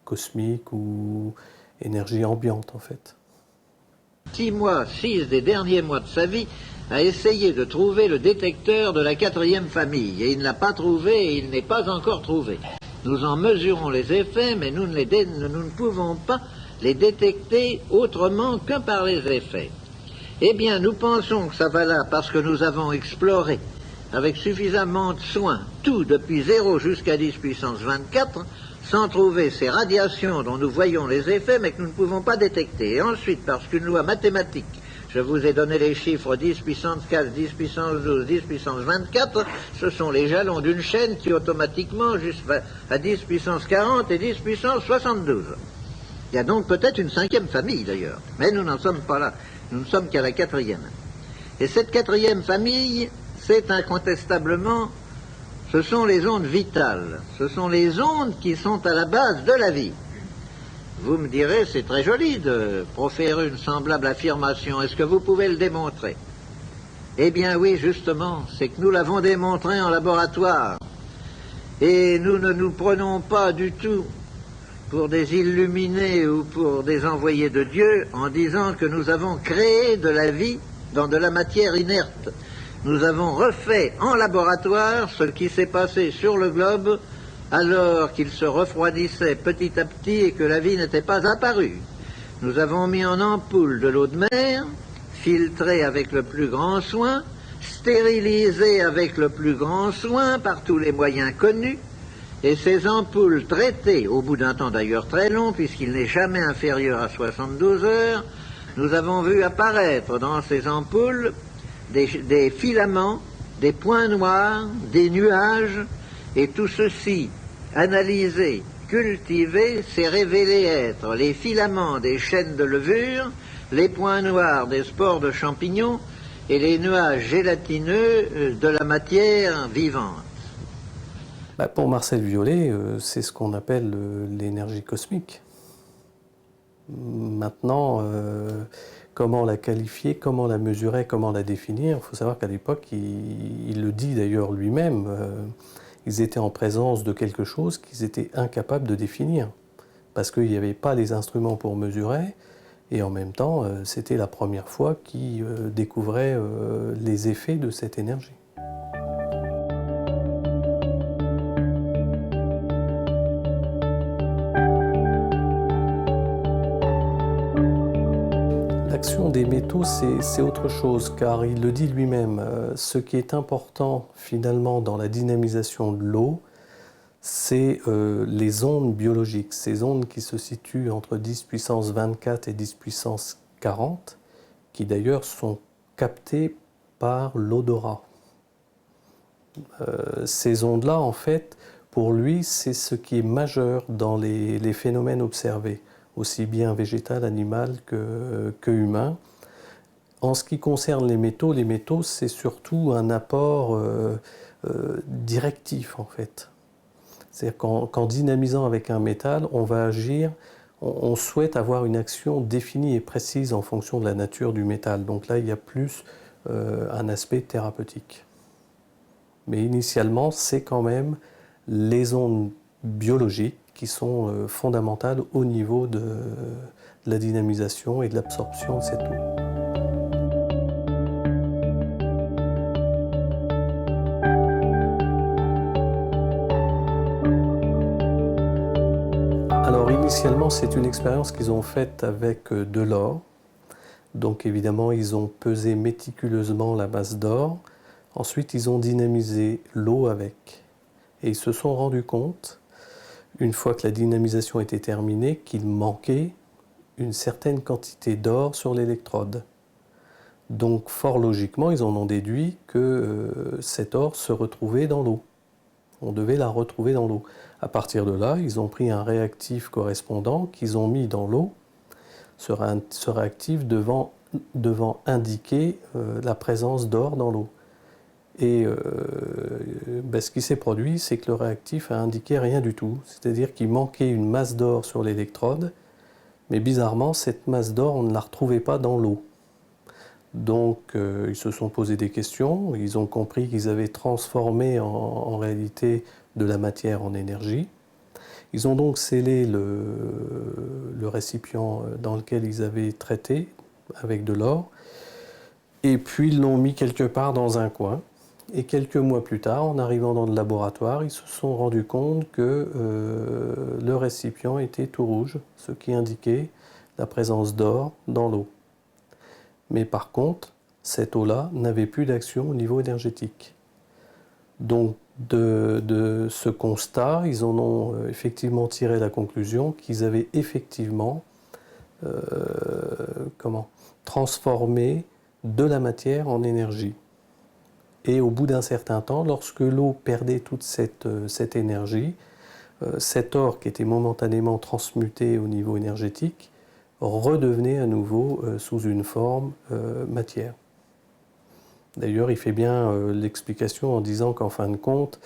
cosmique ou énergie ambiante en fait. 6 des derniers mois de sa vie, a essayé de trouver le détecteur de la 4e famille. Et il ne l'a pas trouvé et il n'est pas encore trouvé. Nous en mesurons les effets, mais nous ne pouvons pas les détecter autrement que par les effets. Eh bien, nous pensons que ça va là parce que nous avons exploré avec suffisamment de soin tout depuis 0 jusqu'à 10 puissance 24, sans trouver ces radiations dont nous voyons les effets, mais que nous ne pouvons pas détecter. Et ensuite, parce qu'une loi mathématique, je vous ai donné les chiffres 10 puissance 4, 10 puissance 12, 10 puissance 24, ce sont les jalons d'une chaîne qui automatiquement va à 10 puissance 40 et 10 puissance 72. Il y a donc peut-être une 5e famille d'ailleurs, mais nous n'en sommes pas là, nous ne sommes qu'à la 4e. Et cette 4e famille, c'est incontestablement, ce sont les ondes vitales, ce sont les ondes qui sont à la base de la vie. Vous me direz, c'est très joli de proférer une semblable affirmation. Est-ce que vous pouvez le démontrer? Eh bien oui, justement, c'est que nous l'avons démontré en laboratoire. Et nous ne nous prenons pas du tout pour des illuminés ou pour des envoyés de Dieu en disant que nous avons créé de la vie dans de la matière inerte. Nous avons refait en laboratoire ce qui s'est passé sur le globe alors qu'il se refroidissait petit à petit et que la vie n'était pas apparue. Nous avons mis en ampoule de l'eau de mer, filtrée avec le plus grand soin, stérilisée avec le plus grand soin par tous les moyens connus, et ces ampoules traitées, au bout d'un temps d'ailleurs très long, puisqu'il n'est jamais inférieur à 72 heures, nous avons vu apparaître dans ces ampoules des filaments, des points noirs, des nuages, et tout ceci, analysé, cultivé, s'est révélé être les filaments des chaînes de levure, les points noirs des spores de champignons et les nuages gélatineux de la matière vivante. Pour Marcel Violet, c'est ce qu'on appelle l'énergie cosmique. Maintenant, comment la qualifier, comment la mesurer, comment la définir? Il faut savoir qu'à l'époque, il le dit d'ailleurs lui-même, ils étaient en présence de quelque chose qu'ils étaient incapables de définir, parce qu'il n'y avait pas les instruments pour mesurer, et en même temps, c'était la première fois qu'ils découvraient les effets de cette énergie. L'action des métaux, c'est autre chose, car il le dit lui-même. Ce qui est important finalement dans la dynamisation de l'eau, c'est les ondes biologiques, ces ondes qui se situent entre 10 puissance 24 et 10 puissance 40, qui d'ailleurs sont captées par l'odorat. Ces ondes-là, en fait, pour lui, c'est ce qui est majeur dans les phénomènes observés, aussi bien végétal, animal que humain. En ce qui concerne les métaux, c'est surtout un apport directif, en fait. C'est-à-dire qu'en dynamisant avec un métal, on va agir, on souhaite avoir une action définie et précise en fonction de la nature du métal. Donc là, il y a plus un aspect thérapeutique. Mais initialement, c'est quand même les ondes biologiques qui sont fondamentales au niveau de la dynamisation et de l'absorption de cette eau. Alors initialement, c'est une expérience qu'ils ont faite avec de l'or. Donc évidemment, ils ont pesé méticuleusement la masse d'or. Ensuite, ils ont dynamisé l'eau avec. Et ils se sont rendus compte, une fois que la dynamisation était terminée, qu'il manquait une certaine quantité d'or sur l'électrode. Donc fort logiquement, ils en ont déduit que cet or se retrouvait dans l'eau. On devait la retrouver dans l'eau. À partir de là, ils ont pris un réactif correspondant qu'ils ont mis dans l'eau. Ce réactif devant indiquer la présence d'or dans l'eau. Et ce qui s'est produit, c'est que le réactif a indiqué rien du tout. C'est-à-dire qu'il manquait une masse d'or sur l'électrode, mais bizarrement, cette masse d'or, on ne la retrouvait pas dans l'eau. Donc ils se sont posé des questions, ils ont compris qu'ils avaient transformé en réalité de la matière en énergie. Ils ont donc scellé le récipient dans lequel ils avaient traité avec de l'or, et puis ils l'ont mis quelque part dans un coin. Et quelques mois plus tard, en arrivant dans le laboratoire, ils se sont rendus compte que le récipient était tout rouge, ce qui indiquait la présence d'or dans l'eau. Mais par contre, cette eau-là n'avait plus d'action au niveau énergétique. Donc de ce constat, ils en ont effectivement tiré la conclusion qu'ils avaient effectivement transformé de la matière en énergie. Et au bout d'un certain temps, lorsque l'eau perdait toute cette énergie, cet or qui était momentanément transmuté au niveau énergétique redevenait à nouveau sous une forme matière. D'ailleurs, il fait bien l'explication en disant qu'en fin de compte,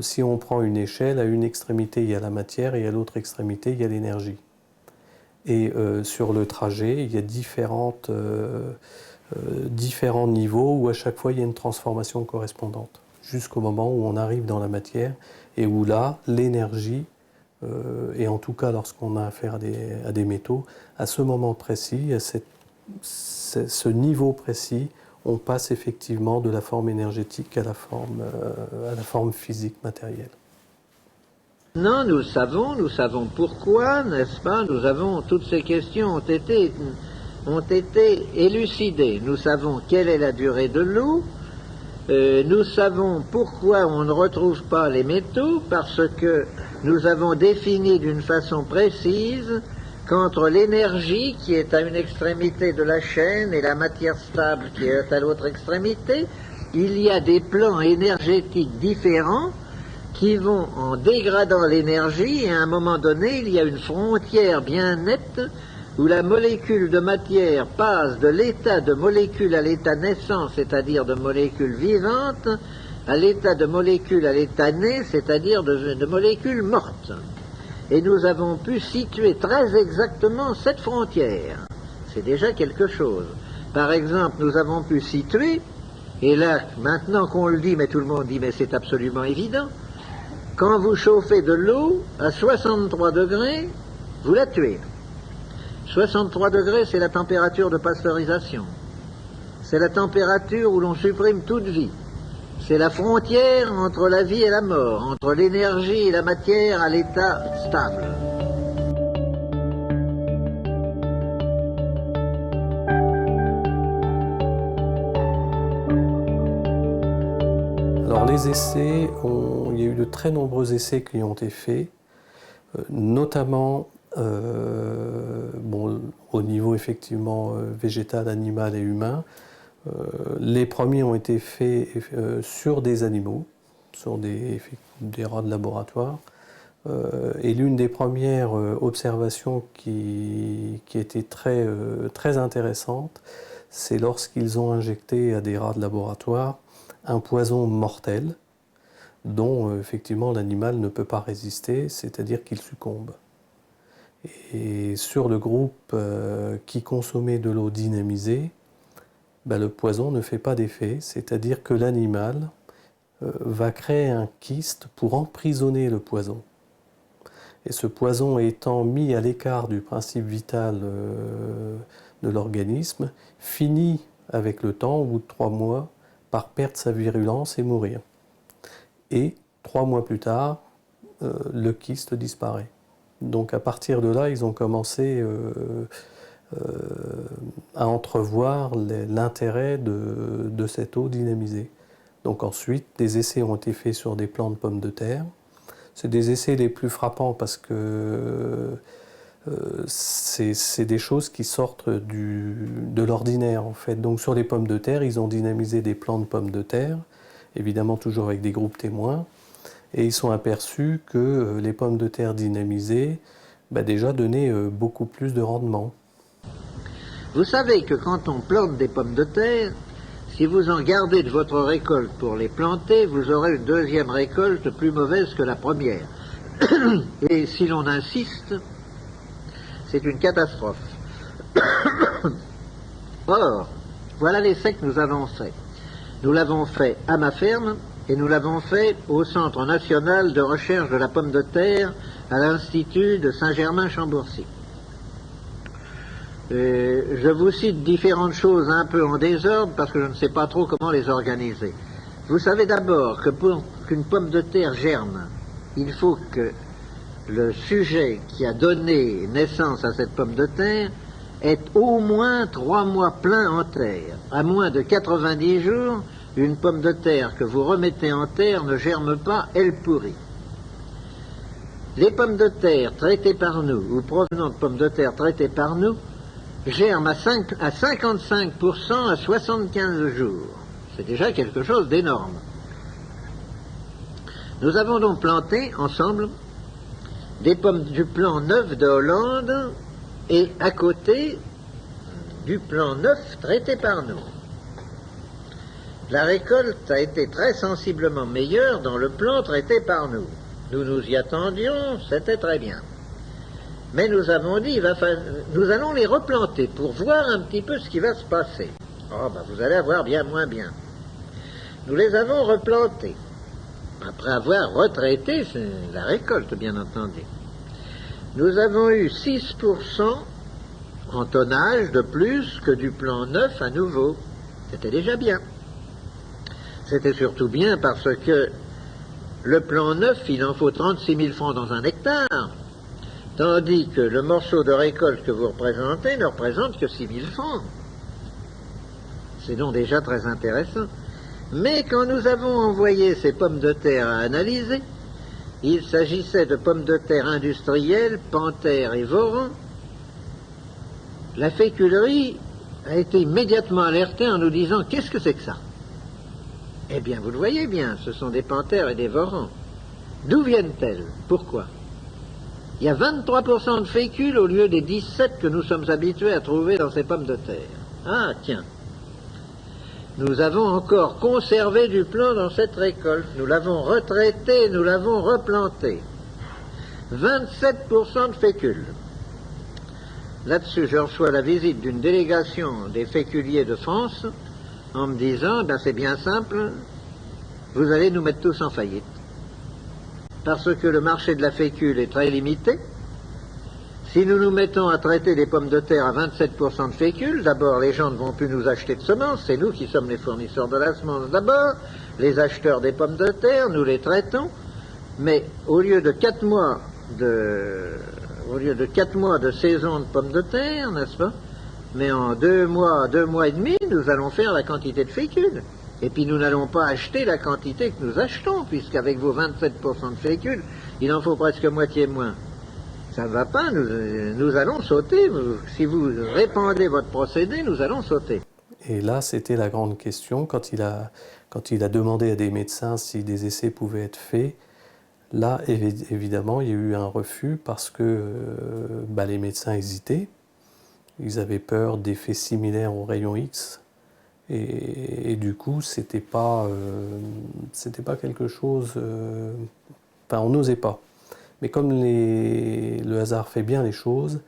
si on prend une échelle, à une extrémité il y a la matière et à l'autre extrémité il y a l'énergie. Et sur le trajet, il y a différents niveaux où à chaque fois il y a une transformation correspondante, jusqu'au moment où on arrive dans la matière et où là, l'énergie, et en tout cas lorsqu'on a affaire à des métaux, à ce moment précis, à ce niveau précis, on passe effectivement de la forme énergétique à la forme physique matérielle. Non, nous savons pourquoi, n'est-ce pas? Toutes ces questions ont été élucidées. Nous savons quelle est la durée de l'eau. Nous savons pourquoi on ne retrouve pas les métaux, parce que nous avons défini d'une façon précise qu'entre l'énergie qui est à une extrémité de la chaîne et la matière stable qui est à l'autre extrémité, il y a des plans énergétiques différents qui vont en dégradant l'énergie, et à un moment donné, il y a une frontière bien nette où la molécule de matière passe de l'état de molécule à l'état naissant, c'est-à-dire de molécule vivante, à l'état de molécule à l'état né, c'est-à-dire de molécule morte. Et nous avons pu situer très exactement cette frontière. C'est déjà quelque chose. Par exemple, nous avons pu situer, et là, maintenant qu'on le dit, mais tout le monde dit, mais c'est absolument évident, quand vous chauffez de l'eau à 63 degrés, vous la tuez. 63 degrés, c'est la température de pasteurisation. C'est la température où l'on supprime toute vie. C'est la frontière entre la vie et la mort, entre l'énergie et la matière à l'état stable. Alors les essais, il y a eu de très nombreux essais qui ont été faits, notamment au niveau effectivement végétal, animal et humain. Les premiers ont été faits sur des animaux, sur des rats de laboratoire. Et l'une des premières observations qui était très intéressante, c'est lorsqu'ils ont injecté à des rats de laboratoire un poison mortel dont effectivement l'animal ne peut pas résister, c'est-à-dire qu'il succombe. Et sur le groupe qui consommait de l'eau dynamisée, le poison ne fait pas d'effet, c'est-à-dire que l'animal va créer un kyste pour emprisonner le poison. Et ce poison étant mis à l'écart du principe vital de l'organisme, finit avec le temps, au bout de 3 mois, par perdre sa virulence et mourir. Et 3 mois plus tard, le kyste disparaît. Donc à partir de là, ils ont commencé à entrevoir l'intérêt de cette eau dynamisée. Donc ensuite, des essais ont été faits sur des plants de pommes de terre. C'est des essais les plus frappants parce que c'est des choses qui sortent de l'ordinaire en fait. Donc sur les pommes de terre, ils ont dynamisé des plants de pommes de terre, évidemment toujours avec des groupes témoins, et ils sont aperçus que les pommes de terre dynamisées déjà donnaient beaucoup plus de rendement. Vous savez que quand on plante des pommes de terre, si vous en gardez de votre récolte pour les planter, vous aurez une deuxième récolte plus mauvaise que la première. Et si l'on insiste, c'est une catastrophe. Or, voilà l'essai que nous avons fait. Nous l'avons fait à ma ferme et nous l'avons fait au Centre national de recherche de la pomme de terre à l'Institut de Saint-Germain-Chambourcy. Je vous cite différentes choses un peu en désordre parce que je ne sais pas trop comment les organiser. Vous savez d'abord que pour qu'une pomme de terre germe, il faut que le sujet qui a donné naissance à cette pomme de terre ait au moins 3 mois pleins en terre. À moins de 90 jours, une pomme de terre que vous remettez en terre ne germe pas, elle pourrit. Les pommes de terre traitées par nous, ou provenant de pommes de terre traitées par nous, germe à 55% à 75 jours. C'est déjà quelque chose d'énorme. Nous avons donc planté ensemble des pommes du plan neuf de Hollande et à côté du plan neuf traité par nous. La récolte a été très sensiblement meilleure dans le plan traité par nous. Nous nous y attendions, c'était très bien. Mais nous avons dit, nous allons les replanter pour voir un petit peu ce qui va se passer. Oh, vous allez avoir bien moins bien. Nous les avons replantés, après avoir retraité la récolte, bien entendu. Nous avons eu 6% en tonnage de plus que du plan neuf à nouveau. C'était déjà bien. C'était surtout bien parce que le plan neuf, il en faut 36 000 francs dans un hectare. Tandis que le morceau de récolte que vous représentez ne représente que 6 000 francs. C'est donc déjà très intéressant. Mais quand nous avons envoyé ces pommes de terre à analyser, il s'agissait de pommes de terre industrielles, Panthère et Voran. La féculerie a été immédiatement alertée en nous disant « Qu'est-ce que c'est que ça ?» Eh bien, vous le voyez bien, ce sont des Panthères et des Vorans. D'où viennent-elles? Pourquoi? Il y a 23% de fécule au lieu des 17 que nous sommes habitués à trouver dans ces pommes de terre. Ah, tiens. Nous avons encore conservé du plan dans cette récolte. Nous l'avons retraité, nous l'avons replanté. 27% de fécule. Là-dessus, je reçois la visite d'une délégation des féculiers de France en me disant, c'est bien simple, vous allez nous mettre tous en faillite. Parce que le marché de la fécule est très limité. Si nous nous mettons à traiter des pommes de terre à 27% de fécule, d'abord les gens ne vont plus nous acheter de semences, c'est nous qui sommes les fournisseurs de la semence d'abord, les acheteurs des pommes de terre, nous les traitons, mais au lieu de 4 mois de saison de pommes de terre, n'est-ce pas? Mais en 2 mois et demi, nous allons faire la quantité de fécule. Et puis nous n'allons pas acheter la quantité que nous achetons, puisqu'avec vos 27% de fécule, il en faut presque moitié moins. Ça ne va pas, nous allons sauter. Si vous répandez votre procédé, nous allons sauter. Et là, c'était la grande question, quand il a demandé à des médecins si des essais pouvaient être faits. Là, évidemment, il y a eu un refus parce que les médecins hésitaient. Ils avaient peur d'effets similaires aux rayons X. Et du coup, c'était pas quelque chose... Enfin, on n'osait pas. Mais comme le hasard fait bien les choses,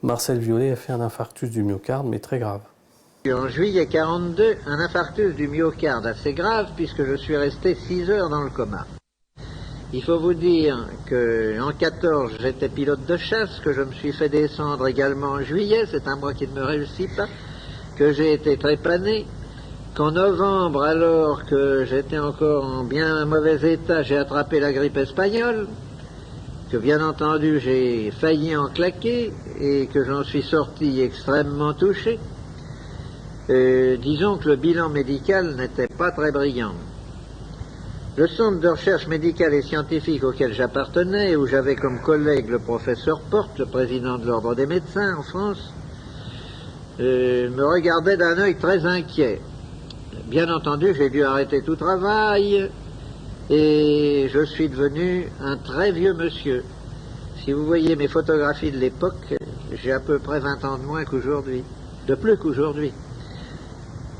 Marcel Violet a fait un infarctus du myocarde, mais très grave. En juillet 42, un infarctus du myocarde assez grave puisque je suis resté 6 heures dans le coma. Il faut vous dire qu'en 14, j'étais pilote de chasse, que je me suis fait descendre également en juillet, c'est un mois qui ne me réussit pas, que j'ai été trépané, qu'en novembre, alors que j'étais encore en bien mauvais état, j'ai attrapé la grippe espagnole, que bien entendu j'ai failli en claquer et que j'en suis sorti extrêmement touché. Disons que le bilan médical n'était pas très brillant. Le centre de recherche médicale et scientifique auquel j'appartenais et où j'avais comme collègue le professeur Porte, le président de l'Ordre des médecins en France, me regardait d'un œil très inquiet. Bien entendu, j'ai dû arrêter tout travail et je suis devenu un très vieux monsieur. Si vous voyez mes photographies de l'époque, j'ai à peu près 20 ans de moins qu'aujourd'hui, de plus qu'aujourd'hui.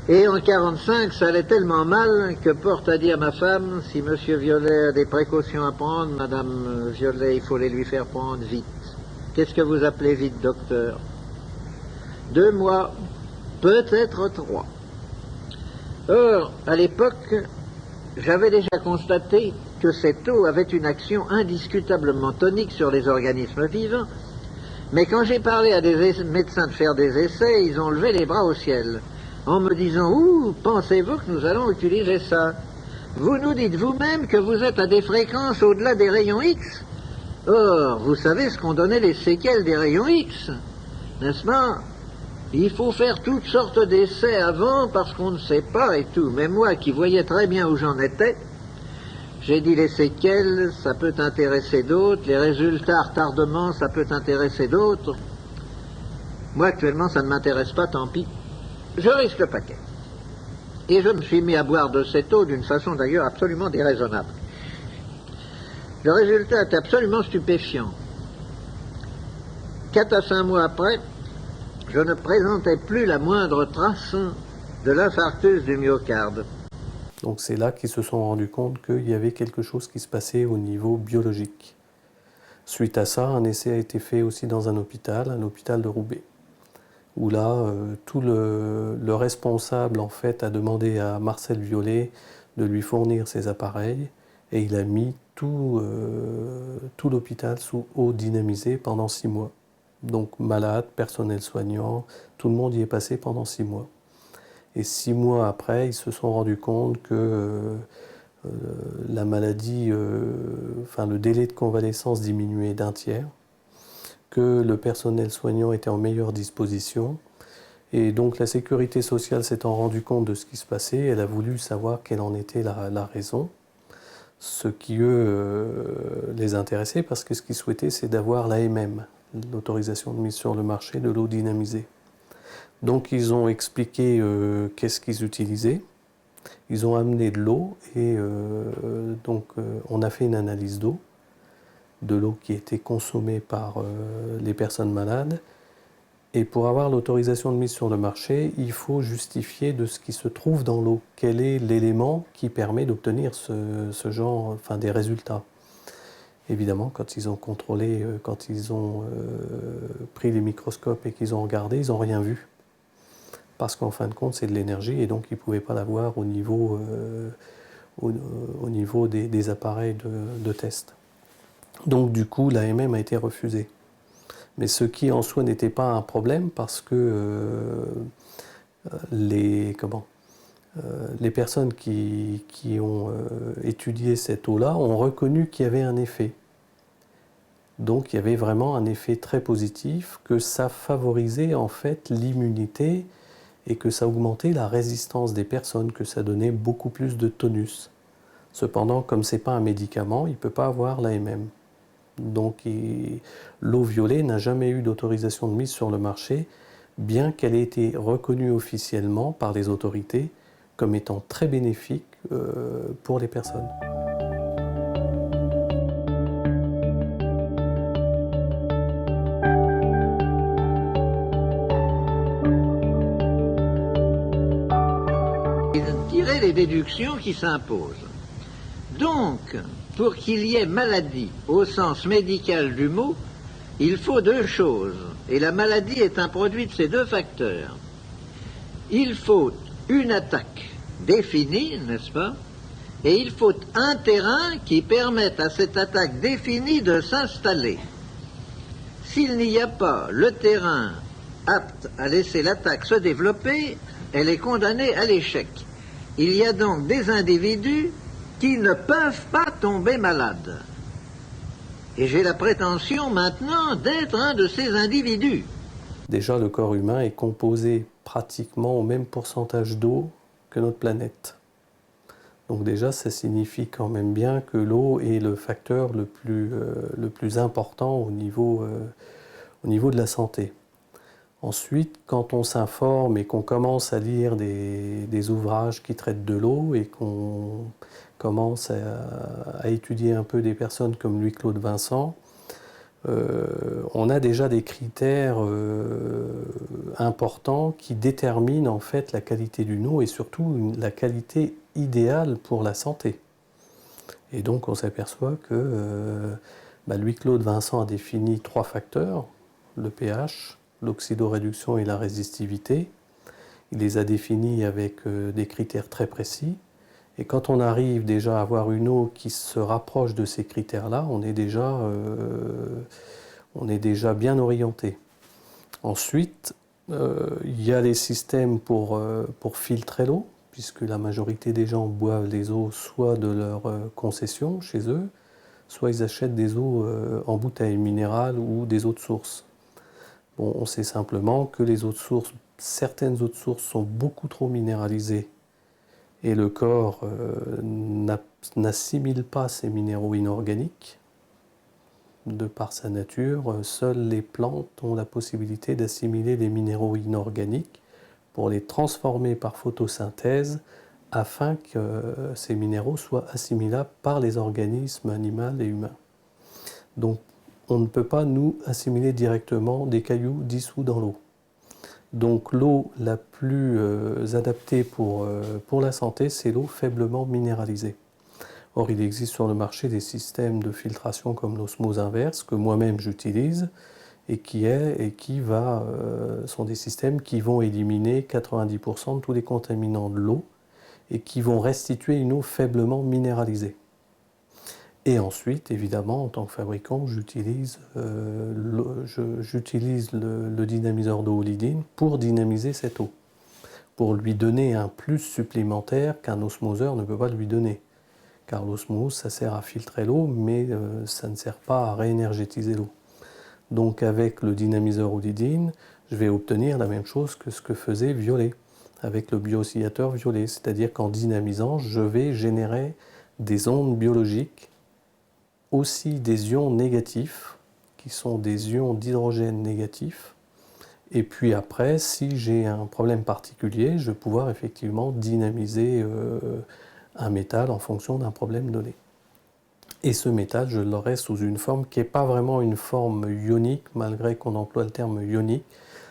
Et en 45, ça allait tellement mal que Porte a dit à ma femme, si Monsieur Violet a des précautions à prendre, Madame Violet, il faut les lui faire prendre vite. Qu'est-ce que vous appelez vite, docteur? 2 mois, peut-être 3. Or, à l'époque, j'avais déjà constaté que cette eau avait une action indiscutablement tonique sur les organismes vivants, mais quand j'ai parlé à des médecins de faire des essais, ils ont levé les bras au ciel, en me disant « Ouh, pensez-vous que nous allons utiliser ça? Vous nous dites vous-même que vous êtes à des fréquences au-delà des rayons X. Or, vous savez ce qu'ont donné les séquelles des rayons X, n'est-ce pas? Il faut faire toutes sortes d'essais avant parce qu'on ne sait pas et tout. Mais moi qui voyais très bien où j'en étais, j'ai dit les séquelles, ça peut intéresser d'autres, les résultats, retardement, ça peut intéresser d'autres. Moi actuellement ça ne m'intéresse pas, tant pis. Je risque le paquet. Et je me suis mis à boire de cette eau d'une façon d'ailleurs absolument déraisonnable. Le résultat est absolument stupéfiant. 4 à 5 mois après, je ne présentais plus la moindre trace de l'infarctus du myocarde. Donc c'est là qu'ils se sont rendus compte qu'il y avait quelque chose qui se passait au niveau biologique. Suite à ça, un essai a été fait aussi dans un hôpital de Roubaix, où là, tout le responsable en fait a demandé à Marcel Violet de lui fournir ses appareils, et il a mis tout l'hôpital sous eau dynamisée pendant 6 mois. Donc malade, personnel soignant, tout le monde y est passé pendant 6 mois. Et 6 mois après, ils se sont rendus compte que la maladie, le délai de convalescence diminuait d'1 tiers, que le personnel soignant était en meilleure disposition. Et donc la sécurité sociale s'étant rendue compte de ce qui se passait, elle a voulu savoir quelle en était la raison. Ce qui, les intéressait, parce que ce qu'ils souhaitaient, c'est d'avoir l'AMM, l'autorisation de mise sur le marché de l'eau dynamisée. Donc ils ont expliqué qu'est-ce qu'ils utilisaient. Ils ont amené de l'eau et on a fait une analyse d'eau, de l'eau qui était consommée par les personnes malades. Et pour avoir l'autorisation de mise sur le marché, il faut justifier de ce qui se trouve dans l'eau. Quel est l'élément qui permet d'obtenir ce genre, des résultats. Évidemment, quand ils ont contrôlé, quand ils ont pris les microscopes et qu'ils ont regardé, ils n'ont rien vu. Parce qu'en fin de compte, c'est de l'énergie et donc ils ne pouvaient pas l'avoir au niveau, des appareils de test. Donc du coup, l'AMM a été refusée. Mais ce qui en soi n'était pas un problème parce que les personnes qui ont étudié cette eau-là ont reconnu qu'il y avait un effet. Donc il y avait vraiment un effet très positif, que ça favorisait en fait l'immunité et que ça augmentait la résistance des personnes, que ça donnait beaucoup plus de tonus. Cependant, comme ce n'est pas un médicament, il ne peut pas avoir l'AMM. Donc l'eau violet n'a jamais eu d'autorisation de mise sur le marché, bien qu'elle ait été reconnue officiellement par les autorités comme étant très bénéfique pour les personnes. malgré les déductions qui s'imposent. Donc, pour qu'il y ait maladie au sens médical du mot, il faut deux choses, et la maladie est un produit de ces deux facteurs. Il faut une attaque définie, n'est-ce pas? Et il faut un terrain qui permette à cette attaque définie de s'installer. S'il n'y a pas le terrain apte à laisser l'attaque se développer, elle est condamnée à l'échec. Il y a donc des individus qui ne peuvent pas tomber malades. Et j'ai la prétention maintenant d'être un de ces individus. Déjà, le corps humain est composé pratiquement au même pourcentage d'eau que notre planète. Donc déjà, ça signifie quand même bien que l'eau est le facteur le plus important au niveau de la santé. Ensuite, quand on s'informe et qu'on commence à lire des ouvrages qui traitent de l'eau et qu'on commence à étudier un peu des personnes comme Louis-Claude Vincent, on a déjà des critères importants qui déterminent en fait la qualité d'une eau et surtout la qualité idéale pour la santé. Et donc on s'aperçoit que Louis-Claude Vincent a défini 3 facteurs, le pH, l'oxydoréduction et la résistivité. Il les a définis avec des critères très précis. Et quand on arrive déjà à avoir une eau qui se rapproche de ces critères-là, on est déjà bien orienté. Ensuite, il y a les systèmes pour filtrer l'eau, puisque la majorité des gens boivent les eaux soit de leur concession chez eux, soit ils achètent des eaux en bouteilles minérales ou des eaux de source. Bon, on sait simplement que les eaux de source, certaines eaux de source sont beaucoup trop minéralisées et le corps n'assimile pas ces minéraux inorganiques. De par sa nature, seules les plantes ont la possibilité d'assimiler les minéraux inorganiques pour les transformer par photosynthèse afin que ces minéraux soient assimilables par les organismes animaux et humains. Donc, on ne peut pas, nous, assimiler directement des cailloux dissous dans l'eau. Donc l'eau la plus adaptée pour la santé, c'est l'eau faiblement minéralisée. Or, il existe sur le marché des systèmes de filtration comme l'osmose inverse, que moi-même j'utilise, et sont des systèmes qui vont éliminer 90% de tous les contaminants de l'eau et qui vont restituer une eau faiblement minéralisée. Et ensuite, évidemment, en tant que fabricant, j'utilise le dynamiseur d'eau Olidine pour dynamiser cette eau, pour lui donner un plus supplémentaire qu'un osmoseur ne peut pas lui donner. Car l'osmose, ça sert à filtrer l'eau, mais ça ne sert pas à réénergétiser l'eau. Donc avec le dynamiseur Olidine, je vais obtenir la même chose que ce que faisait Violet, avec le biooscillateur Violet. C'est-à-dire qu'en dynamisant, je vais générer des ondes biologiques, aussi des ions négatifs, qui sont des ions d'hydrogène négatifs. Et puis après, si j'ai un problème particulier, je vais pouvoir effectivement dynamiser un métal en fonction d'un problème donné. Et ce métal, je l'aurai sous une forme qui n'est pas vraiment une forme ionique, malgré qu'on emploie le terme ionique.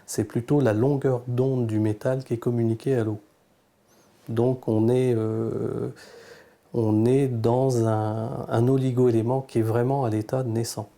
C'est plutôt la longueur d'onde du métal qui est communiquée à l'eau. Donc on est dans un oligo-élément qui est vraiment à l'état naissant.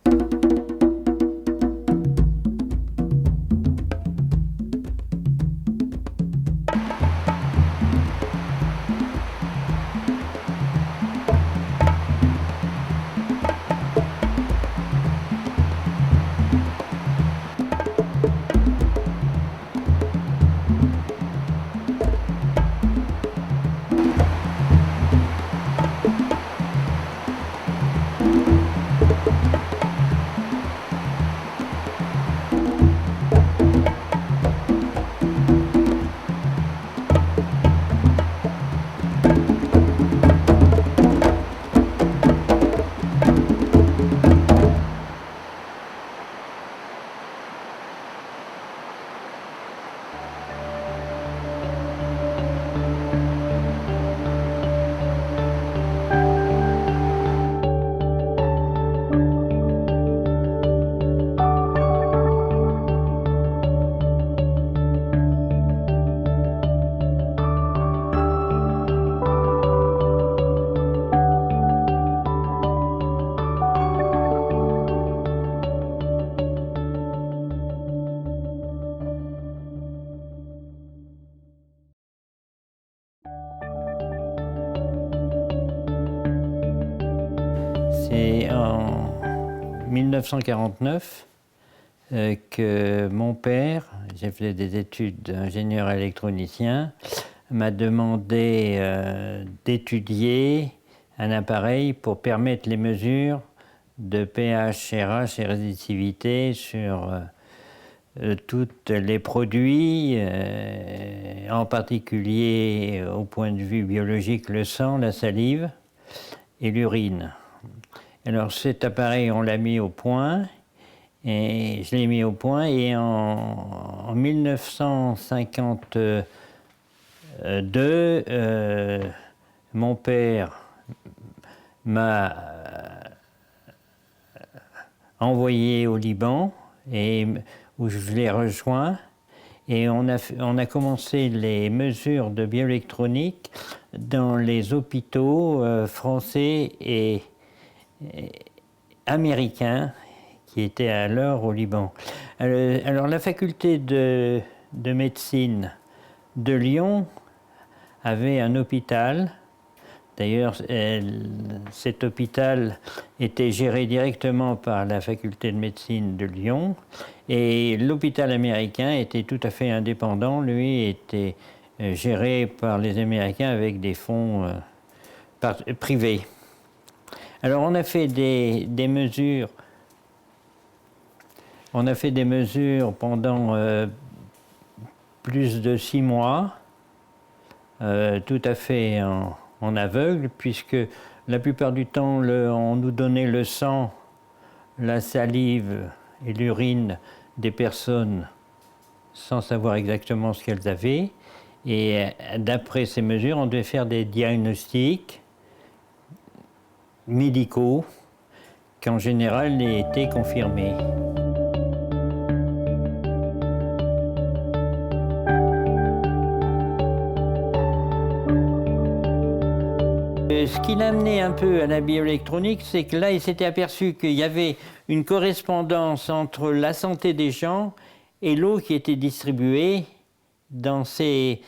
1949 que mon père, j'ai fait des études d'ingénieur électronicien, m'a demandé d'étudier un appareil pour permettre les mesures de pH, RH et résistivité sur tous les produits, en particulier au point de vue biologique, le sang, la salive et l'urine. Alors cet appareil, on l'a mis au point, et je l'ai mis au point, et en 1952, mon père m'a envoyé au Liban, et où je l'ai rejoint, et on a commencé les mesures de bioélectronique dans les hôpitaux français et américains qui étaient alors au Liban. Alors la faculté de médecine de Lyon avait un hôpital. D'ailleurs, cet hôpital était géré directement par la faculté de médecine de Lyon, et l'hôpital américain était tout à fait indépendant. Lui était géré par les Américains avec des fonds privés. Alors on a fait des mesures. On a fait des mesures pendant plus de 6 mois, tout à fait en aveugle, puisque la plupart du temps, on nous donnait le sang, la salive et l'urine des personnes sans savoir exactement ce qu'elles avaient. Et d'après ces mesures, on devait faire des diagnostics médicaux qui, en général, étaient confirmés. Ce qui l'a amené un peu à la bioélectronique, c'est que là, il s'était aperçu qu'il y avait une correspondance entre la santé des gens et l'eau qui était distribuée dans les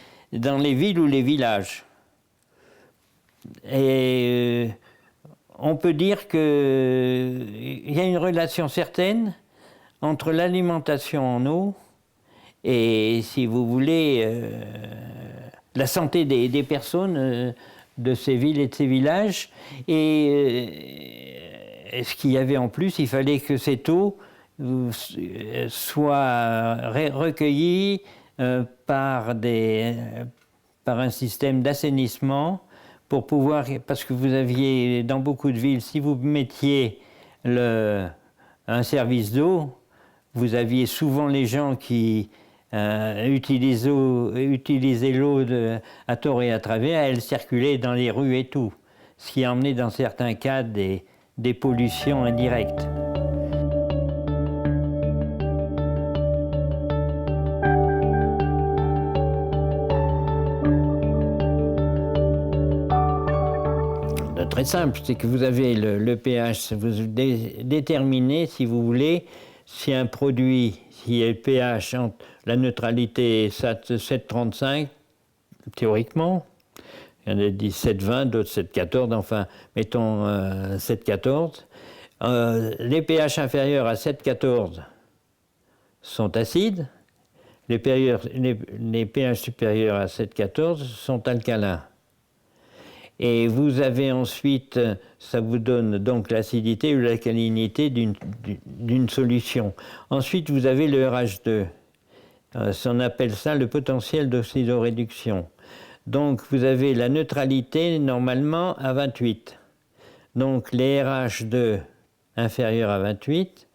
villes ou les villages. Et on peut dire qu'il y a une relation certaine entre l'alimentation en eau et, si vous voulez, la santé des personnes de ces villes et de ces villages. Et ce qu'il y avait en plus, il fallait que cette eau soit recueillie par un système d'assainissement pour pouvoir, parce que vous aviez dans beaucoup de villes, si vous mettiez un service d'eau, vous aviez souvent les gens qui utilisaient l'eau à tort et à travers, elle circulait dans les rues et tout, ce qui a emmené dans certains cas des pollutions indirectes. Très simple, c'est que vous avez le pH, vous déterminez, si vous voulez, si un produit, si le pH entre la neutralité 7,35, théoriquement, il y en a dit 7,20, d'autres 7,14, enfin, mettons 7,14. Les pH inférieurs à 7,14 sont acides, les pH supérieurs à 7,14 sont alcalins. Et vous avez ensuite, ça vous donne donc l'acidité ou l'alcalinité d'une solution. Ensuite, vous avez le RH2. On appelle ça le potentiel d'oxydoréduction. Donc, vous avez la neutralité normalement à 28. Donc, les RH2 inférieurs à 28,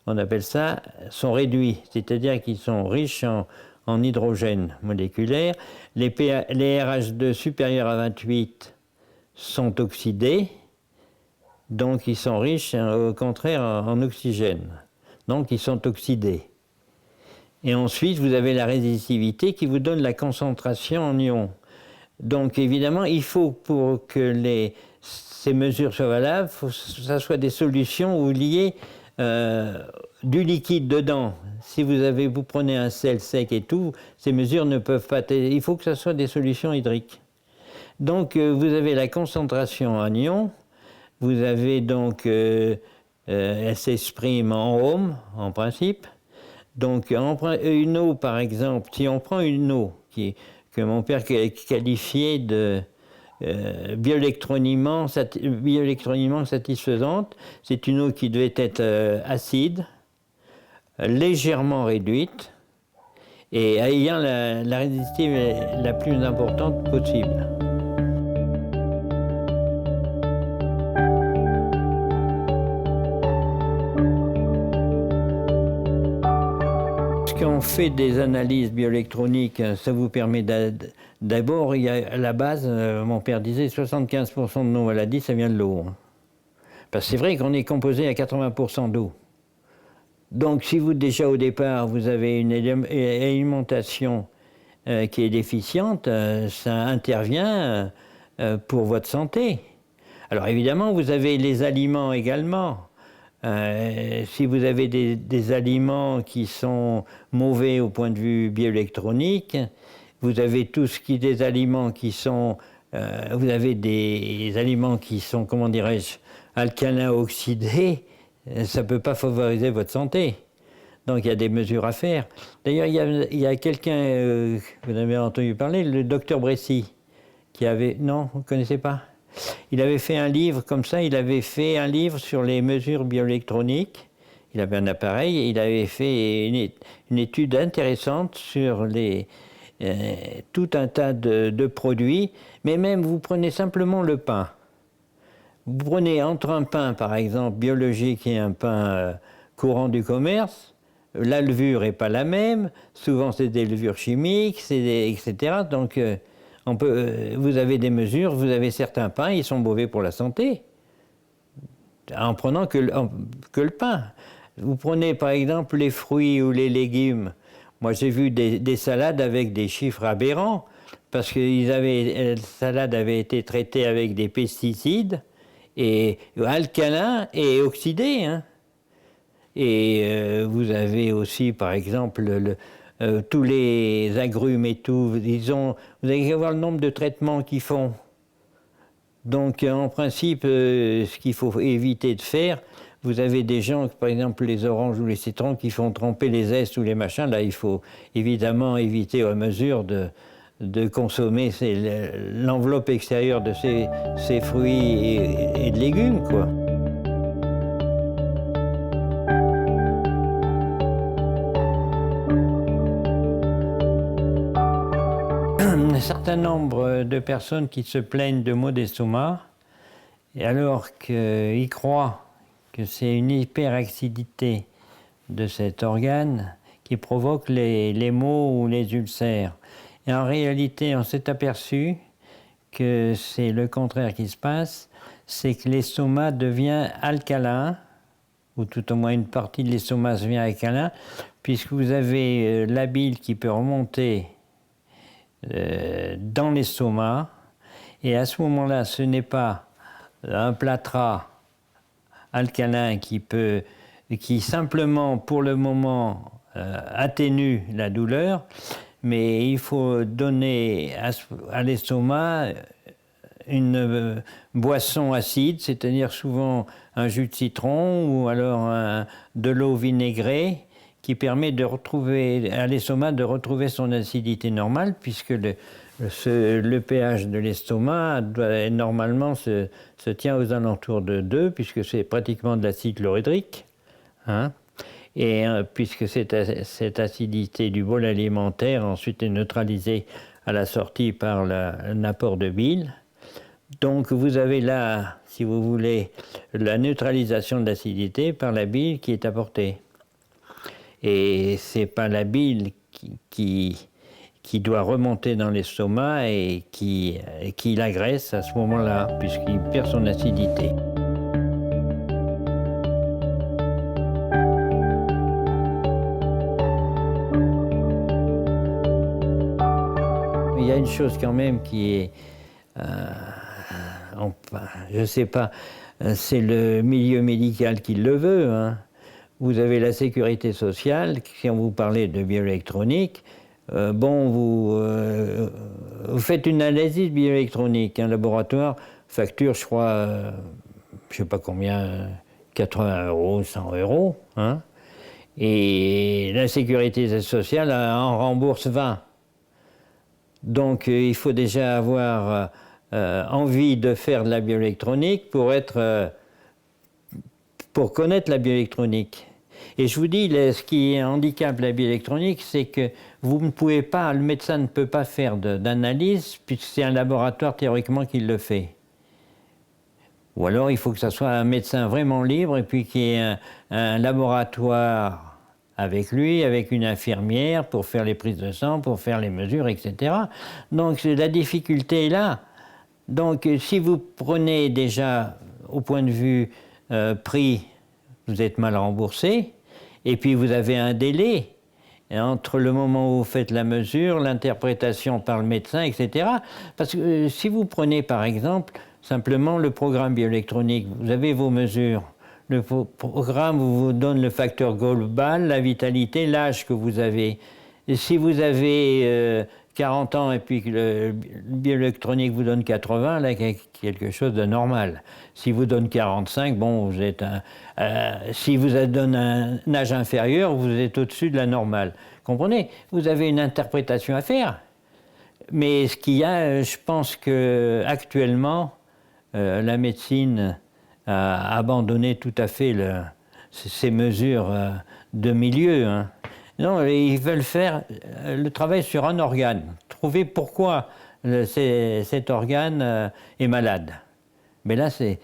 on appelle ça, sont réduits, c'est-à-dire qu'ils sont riches en hydrogène moléculaire. Les RH2 supérieurs à 28 sont oxydés, donc ils sont riches, au contraire, en oxygène. Donc ils sont oxydés. Et ensuite, vous avez la résistivité qui vous donne la concentration en ions. Donc évidemment, il faut, pour que ces mesures soient valables, il faut que ça soit des solutions où il y ait du liquide dedans. Si vous prenez un sel sec et tout, ces mesures ne peuvent pas être... Il faut que ça soit des solutions hydriques. Donc vous avez la concentration en ions, vous avez donc elle s'exprime en ohms, en principe. Donc, une eau, par exemple, si on prend une eau que mon père qualifiait de bioélectroniquement satisfaisante, c'est une eau qui devait être acide, légèrement réduite, et ayant la résistivité la plus importante possible. Quand on fait des analyses bioélectroniques, ça vous permet d'abord, il y a à la base, mon père disait 75% de nos maladies, ça vient de l'eau. Parce que c'est vrai qu'on est composé à 80% d'eau. Donc si vous, déjà au départ, vous avez une alimentation qui est déficiente, ça intervient pour votre santé. Alors évidemment, vous avez les aliments également. Si vous avez des aliments qui sont mauvais au point de vue bioélectronique, vous avez tout ce qui est des aliments qui sont, vous avez des aliments qui sont, comment dirais-je, alcalins oxydés, ça ne peut pas favoriser votre santé. Donc il y a des mesures à faire. D'ailleurs, il y a quelqu'un, vous avez entendu parler, le docteur Brécy, qui avait... Non, vous ne connaissez pas ? Il avait fait un livre comme ça, il avait fait un livre sur les mesures bioélectroniques. Il avait un appareil et il avait fait une étude intéressante sur tout un tas de produits. Mais même, vous prenez simplement le pain. Vous prenez entre un pain, par exemple, biologique et un pain courant du commerce, la levure n'est pas la même, souvent c'est des levures chimiques, etc. Donc, vous avez des mesures, vous avez certains pains, ils sont mauvais pour la santé, en prenant que le pain. Vous prenez par exemple les fruits ou les légumes. Moi j'ai vu des salades avec des chiffres aberrants, parce que la salade avait été traitée avec des pesticides, et alcalins et oxydés. Hein. Et vous avez aussi par exemple tous les agrumes et tout, vous avez qu'à voir le nombre de traitements qu'ils font. Donc, en principe, ce qu'il faut éviter de faire, vous avez des gens, par exemple les oranges ou les citrons, qui font tremper les zestes ou les machins. Là, il faut évidemment éviter à mesure de consommer l'enveloppe extérieure de ces fruits et de légumes, quoi. Un certain nombre de personnes qui se plaignent de maux d'estomac, et alors qu'ils croient que c'est une hyperacidité de cet organe qui provoque les maux ou les ulcères. Et en réalité, on s'est aperçu que c'est le contraire qui se passe, c'est que l'estomac devient alcalin, ou tout au moins une partie de l'estomac devient alcalin, puisque vous avez la bile qui peut remonter dans l'estomac, et à ce moment-là, ce n'est pas un plâtras alcalin qui simplement, pour le moment, atténue la douleur, mais il faut donner à l'estomac une boisson acide, c'est-à-dire souvent un jus de citron ou alors de l'eau vinaigrée, qui permet de retrouver à l'estomac de retrouver son acidité normale, puisque le pH de l'estomac normalement se tient aux alentours de 2, puisque c'est pratiquement de l'acide chlorhydrique. Hein, et puisque cette acidité du bol alimentaire ensuite est neutralisée à la sortie par l'apport de bile. Donc vous avez là, si vous voulez, la neutralisation de l'acidité par la bile qui est apportée. Et c'est pas la bile qui doit remonter dans l'estomac et qui l'agresse à ce moment-là, puisqu'il perd son acidité. Il y a une chose quand même qui est, je ne sais pas, c'est le milieu médical qui le veut, hein. Vous avez la sécurité sociale, si on vous parlait de bioélectronique, vous faites une analyse bioélectronique, un laboratoire facture, je crois, je ne sais pas combien, 80 €, 100 €, hein, et la sécurité sociale en rembourse 20. Donc il faut déjà avoir envie de faire de la bioélectronique pour connaître la bioélectronique. Et je vous dis, ce qui handicape la bioélectronique, c'est que vous ne pouvez pas, le médecin ne peut pas faire d'analyse, puisque c'est un laboratoire théoriquement qui le fait. Ou alors il faut que ce soit un médecin vraiment libre, et puis qu'il y ait un laboratoire avec lui, avec une infirmière, pour faire les prises de sang, pour faire les mesures, etc. Donc la difficulté est là. Donc si vous prenez déjà, au point de vue prix, vous êtes mal remboursé, et puis vous avez un délai entre le moment où vous faites la mesure, l'interprétation par le médecin, etc. Parce que si vous prenez par exemple simplement le programme bioélectronique, vous avez vos mesures. Le programme vous donne le facteur global, la vitalité, l'âge que vous avez. Et si vous avez 40 ans et puis que le bioélectronique vous donne 80, là, il y a quelque chose de normal. Si vous donne 45, bon, vous êtes si vous donne un âge inférieur, vous êtes au-dessus de la normale. Comprenez? Vous avez une interprétation à faire. Mais ce qu'il y a, je pense qu'actuellement, la médecine a abandonné tout à fait ces mesures de milieu, hein. Non, ils veulent faire le travail sur un organe, trouver pourquoi cet organe est malade. Mais là, c'est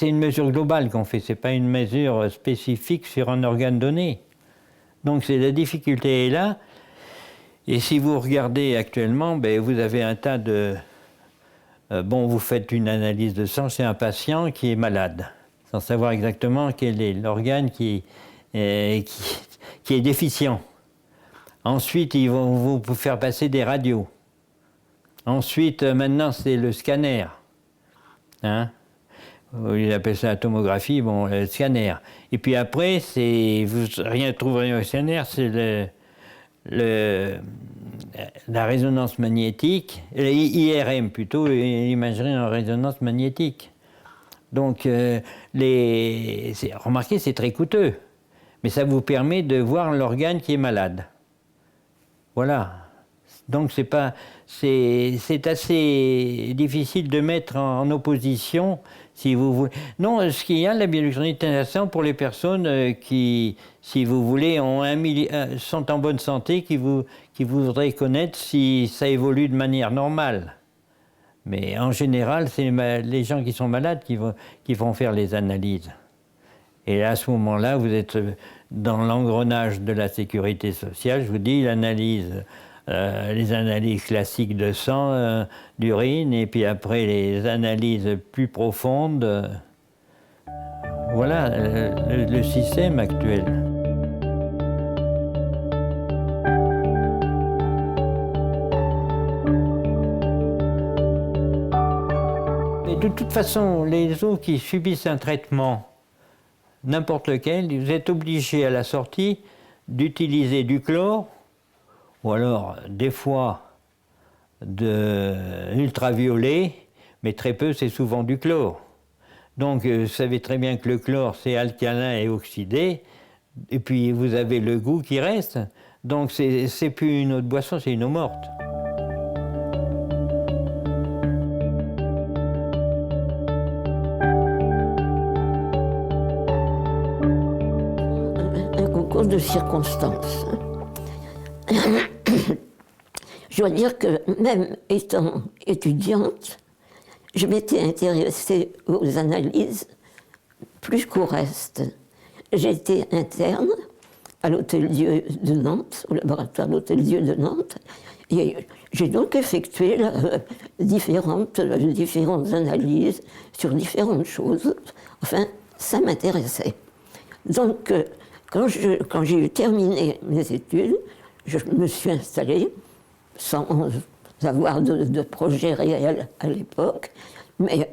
une mesure globale qu'on fait, ce n'est pas une mesure spécifique sur un organe donné. Donc la difficulté est là. Et si vous regardez actuellement, ben, vous avez un tas de... bon, vous faites une analyse de sang chez un patient qui est malade, sans savoir exactement quel est l'organe qui est déficient. Ensuite, ils vont vous faire passer des radios. Ensuite, maintenant, c'est le scanner. Hein? Ils appellent ça la tomographie, bon, le scanner. Et puis après, vous rien trouverez au scanner, c'est la résonance magnétique, l'IRM plutôt, l'imagerie en résonance magnétique. Donc, remarquez, c'est très coûteux. Mais ça vous permet de voir l'organe qui est malade. Voilà. Donc c'est assez difficile de mettre en opposition, si vous voulez. Non, ce qu'il y a, la bioélectronique est intéressant pour les personnes qui, si vous voulez, sont en bonne santé, qui voudraient connaître si ça évolue de manière normale. Mais en général, c'est les gens qui sont malades qui vont faire les analyses. Et à ce moment-là, vous êtes dans l'engrenage de la sécurité sociale. Je vous dis, les analyses classiques de sang, d'urine, et puis après les analyses plus profondes. Voilà le système actuel. Et de toute façon, les os qui subissent un traitement, n'importe lequel, vous êtes obligé à la sortie d'utiliser du chlore, ou alors des fois de l'ultraviolet, mais très peu, c'est souvent du chlore. Donc vous savez très bien que le chlore, c'est alcalin et oxydé, et puis vous avez le goût qui reste. Donc c'est plus une eau de boisson, c'est une eau morte. De circonstances. Je dois dire que même étant étudiante, je m'étais intéressée aux analyses plus qu'au reste. J'étais interne à l'Hôtel-Dieu de Nantes, au laboratoire de l'Hôtel-Dieu de Nantes, et j'ai donc effectué différentes analyses sur différentes choses. Enfin, ça m'intéressait. Donc, quand j'ai terminé mes études, je me suis installée sans avoir de projet réel à l'époque, mais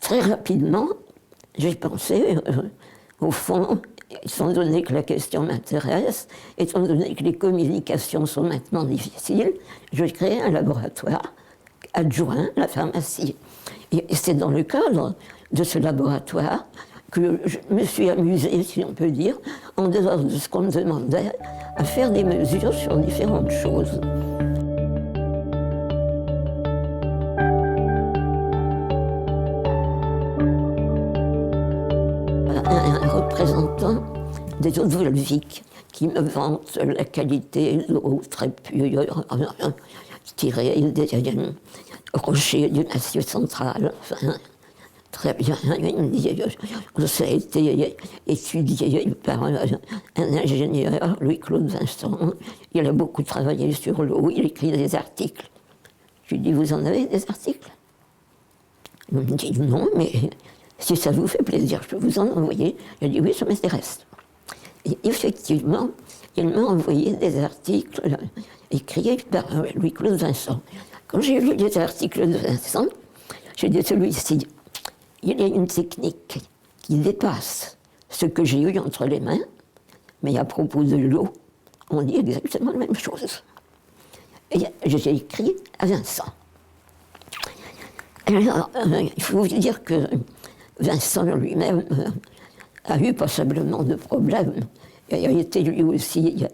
très rapidement, j'ai pensé, au fond, étant donné que la question m'intéresse, étant donné que les communications sont maintenant difficiles, je vais créer un laboratoire adjoint à la pharmacie. Et c'est dans le cadre de ce laboratoire que je me suis amusée, si on peut dire, en dehors de ce qu'on me demandait, à faire des mesures sur différentes choses. Un représentant des eaux volviques qui me vante la qualité d'eau très pure, tirée des rochers du Massif central. Enfin, très bien, il me dit, ça a été étudié par un ingénieur, Louis-Claude Vincent. Il a beaucoup travaillé sur l'eau, il écrit des articles. Je lui dis, vous en avez des articles? Il me dit, non, mais si ça vous fait plaisir, je peux vous en envoyer. Je lui dis, oui, ça m'intéresse. Et effectivement, il m'a envoyé des articles écrits par Louis-Claude Vincent. Quand j'ai lu les articles de Vincent, j'ai dit, celui-ci, il y a une technique qui dépasse ce que j'ai eu entre les mains, mais à propos de l'eau, on dit exactement la même chose. Et j'ai écrit à Vincent. Alors, il faut vous dire que Vincent lui-même a eu passablement de problèmes. Il a été lui aussi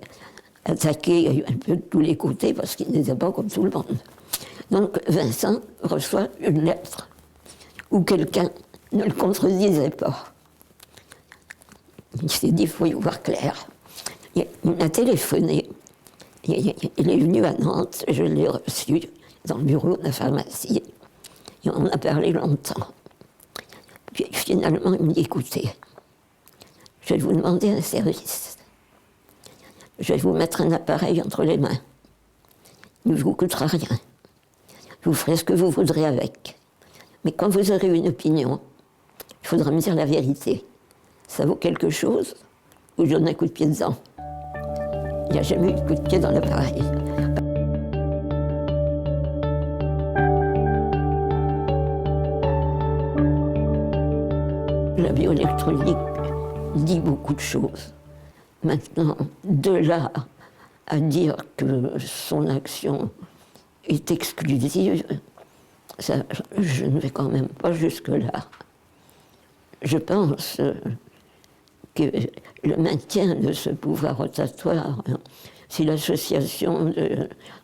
attaqué un peu de tous les côtés parce qu'il n'était pas comme tout le monde. Donc Vincent reçoit une lettre où quelqu'un ne le contredisait pas. Il s'est dit, il faut y voir clair. Il m'a téléphoné. Il est venu à Nantes, je l'ai reçu dans le bureau de la pharmacie. Et on a parlé longtemps. Puis finalement, il me dit, écoutez, je vais vous demander un service. Je vais vous mettre un appareil entre les mains. Il ne vous coûtera rien. Vous ferez ce que vous voudrez avec. Mais quand vous aurez une opinion, il faudra me dire la vérité. Ça vaut quelque chose, ou je donne un coup de pied dedans. Il n'y a jamais eu de coup de pied dans l'appareil. La bioélectronique dit beaucoup de choses. Maintenant, de là à dire que son action est exclusive, ça, je ne vais quand même pas jusque-là. Je pense que le maintien de ce pouvoir rotatoire, si l'association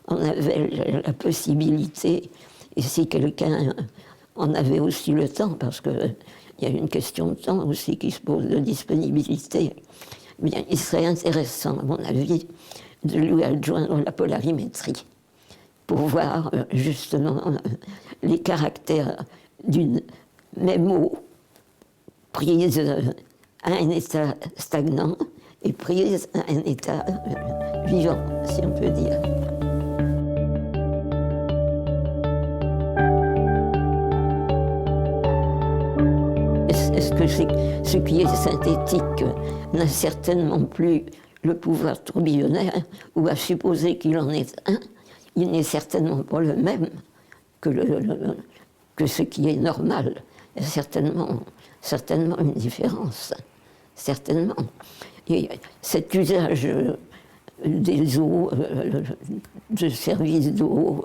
en avait la possibilité, et si quelqu'un en avait aussi le temps, parce qu'il y a une question de temps aussi qui se pose de disponibilité, bien, il serait intéressant, à mon avis, de lui adjoindre la polarimétrie pour voir justement les caractères d'une même eau prise à un état stagnant et prise à un état vivant, si on peut dire. Est-ce que ce qui est synthétique n'a certainement plus le pouvoir tourbillonnaire, ou à supposer qu'il en est un, il n'est certainement pas le même que ce qui est normal. Il y a certainement une différence, certainement. Et cet usage des eaux, de services d'eau,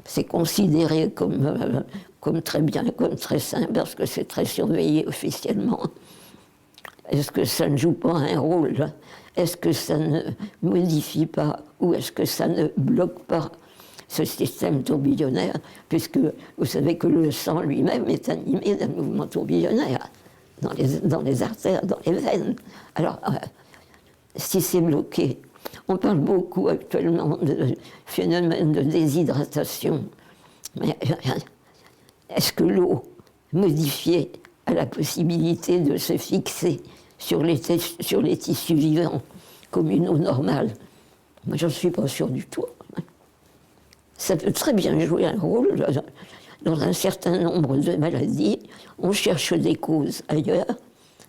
c'est considéré comme très bien, comme très sain, parce que c'est très surveillé officiellement. Est-ce que ça ne joue pas un rôle? Est-ce que ça ne modifie pas, ou est-ce que ça ne bloque pas ce système tourbillonnaire, puisque vous savez que le sang lui-même est animé d'un mouvement tourbillonnaire dans les artères, dans les veines. Alors, si c'est bloqué, on parle beaucoup actuellement de phénomène de déshydratation, mais est-ce que l'eau modifiée a la possibilité de se fixer sur les tissus vivants comme une eau normale? Moi, j'en suis pas sûr du tout. Ça peut très bien jouer un rôle dans un certain nombre de maladies. On cherche des causes ailleurs.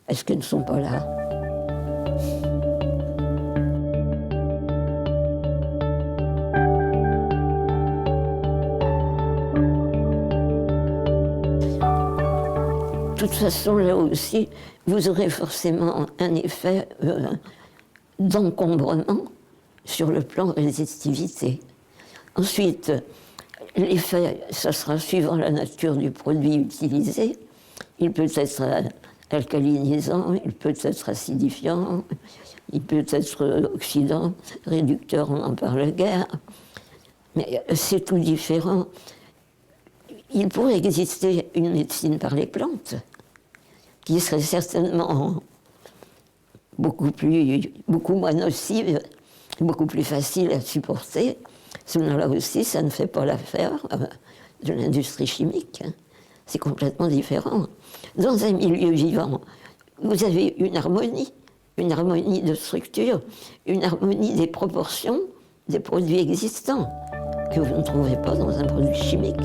Est-ce qu'elles ne sont pas là? De toute façon, là aussi, vous aurez forcément un effet d'encombrement sur le plan résistivité. Ensuite, L'effet, ça sera suivant la nature du produit utilisé. Il peut être alcalinisant, il peut être acidifiant, il peut être oxydant, réducteur, on n'en parle guère. Mais c'est tout différent. Il pourrait exister une médecine par les plantes qui serait certainement beaucoup moins nocive, beaucoup plus facile à supporter. Sinon, là aussi, ça ne fait pas l'affaire de l'industrie chimique. C'est complètement différent. Dans un milieu vivant, vous avez une harmonie de structure, une harmonie des proportions des produits existants que vous ne trouvez pas dans un produit chimique.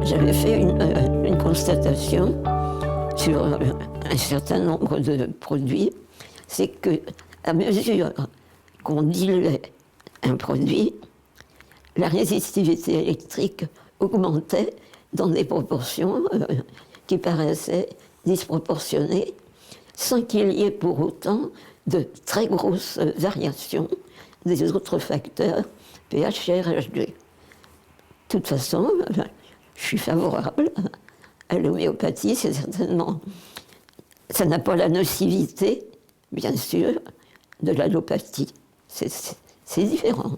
J'avais fait une constatation sur un certain nombre de produits, c'est que à mesure qu'on diluait un produit, la résistivité électrique augmentait dans des proportions qui paraissaient disproportionnées, sans qu'il y ait pour autant de très grosses variations des autres facteurs pH et RH2. De toute façon, je suis favorable à l'homéopathie, c'est certainement... Ça n'a pas la nocivité, bien sûr, de l'allopathie. C'est différent.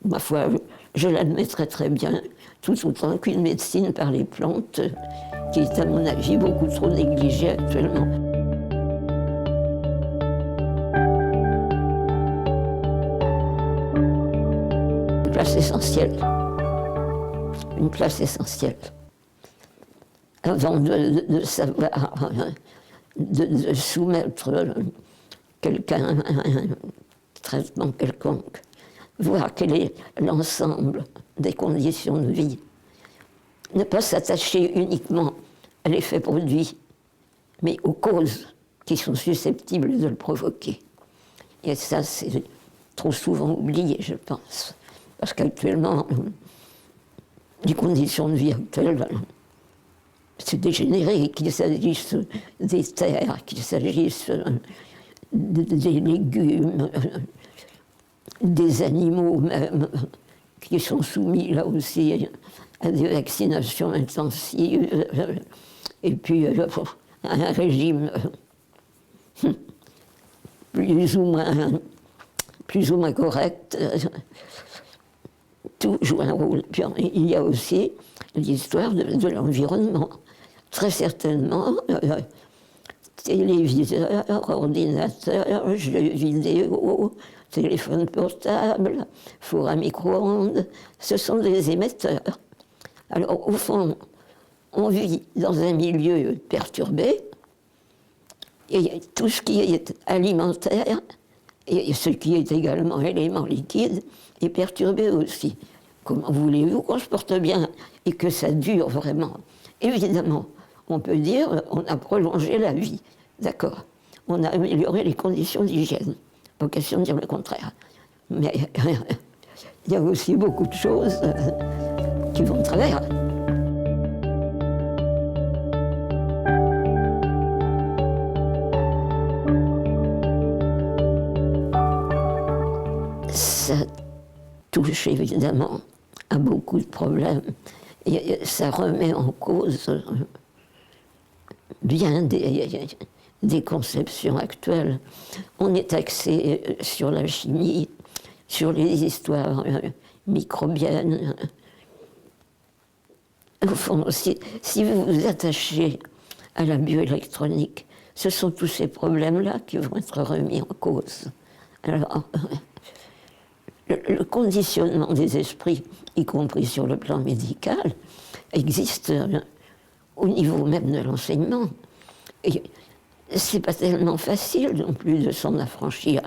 Ma foi, je l'admettrai très bien, tout autant qu'une médecine par les plantes, qui est à mon avis beaucoup trop négligée actuellement. Une place essentielle. Une place essentielle. Avant de savoir, de soumettre quelqu'un à un traitement quelconque, voir quel est l'ensemble des conditions de vie. Ne pas s'attacher uniquement à l'effet produit, mais aux causes qui sont susceptibles de le provoquer. Et ça, c'est trop souvent oublié, je pense. Parce qu'actuellement, les conditions de vie actuelles, c'est dégénéré, qu'il s'agisse des terres, qu'il s'agisse des légumes, des animaux même, qui sont soumis là aussi à des vaccinations intensives, et puis à un régime plus ou moins correct. Tout joue un rôle. Puis il y a aussi l'histoire de l'environnement. Très certainement, téléviseurs, ordinateurs, jeux vidéo, téléphone portable, four à micro-ondes, ce sont des émetteurs. Alors, au fond, on vit dans un milieu perturbé, et tout ce qui est alimentaire, et ce qui est également élément liquide, est perturbé aussi. Comment voulez-vous qu'on se porte bien et que ça dure vraiment? Évidemment, on peut dire on a prolongé la vie, d'accord. On a amélioré les conditions d'hygiène. Pas question de dire le contraire. Mais il y a aussi beaucoup de choses qui vont de travers. Ça touche évidemment à beaucoup de problèmes. Et ça remet en cause bien des conceptions actuelles. On est axé sur la chimie, sur les histoires microbiennes. Au fond, si vous vous attachez à la bioélectronique, ce sont tous ces problèmes-là qui vont être remis en cause. Alors, le conditionnement des esprits, y compris sur le plan médical, existe au niveau même de l'enseignement. Et c'est pas tellement facile non plus de s'en affranchir.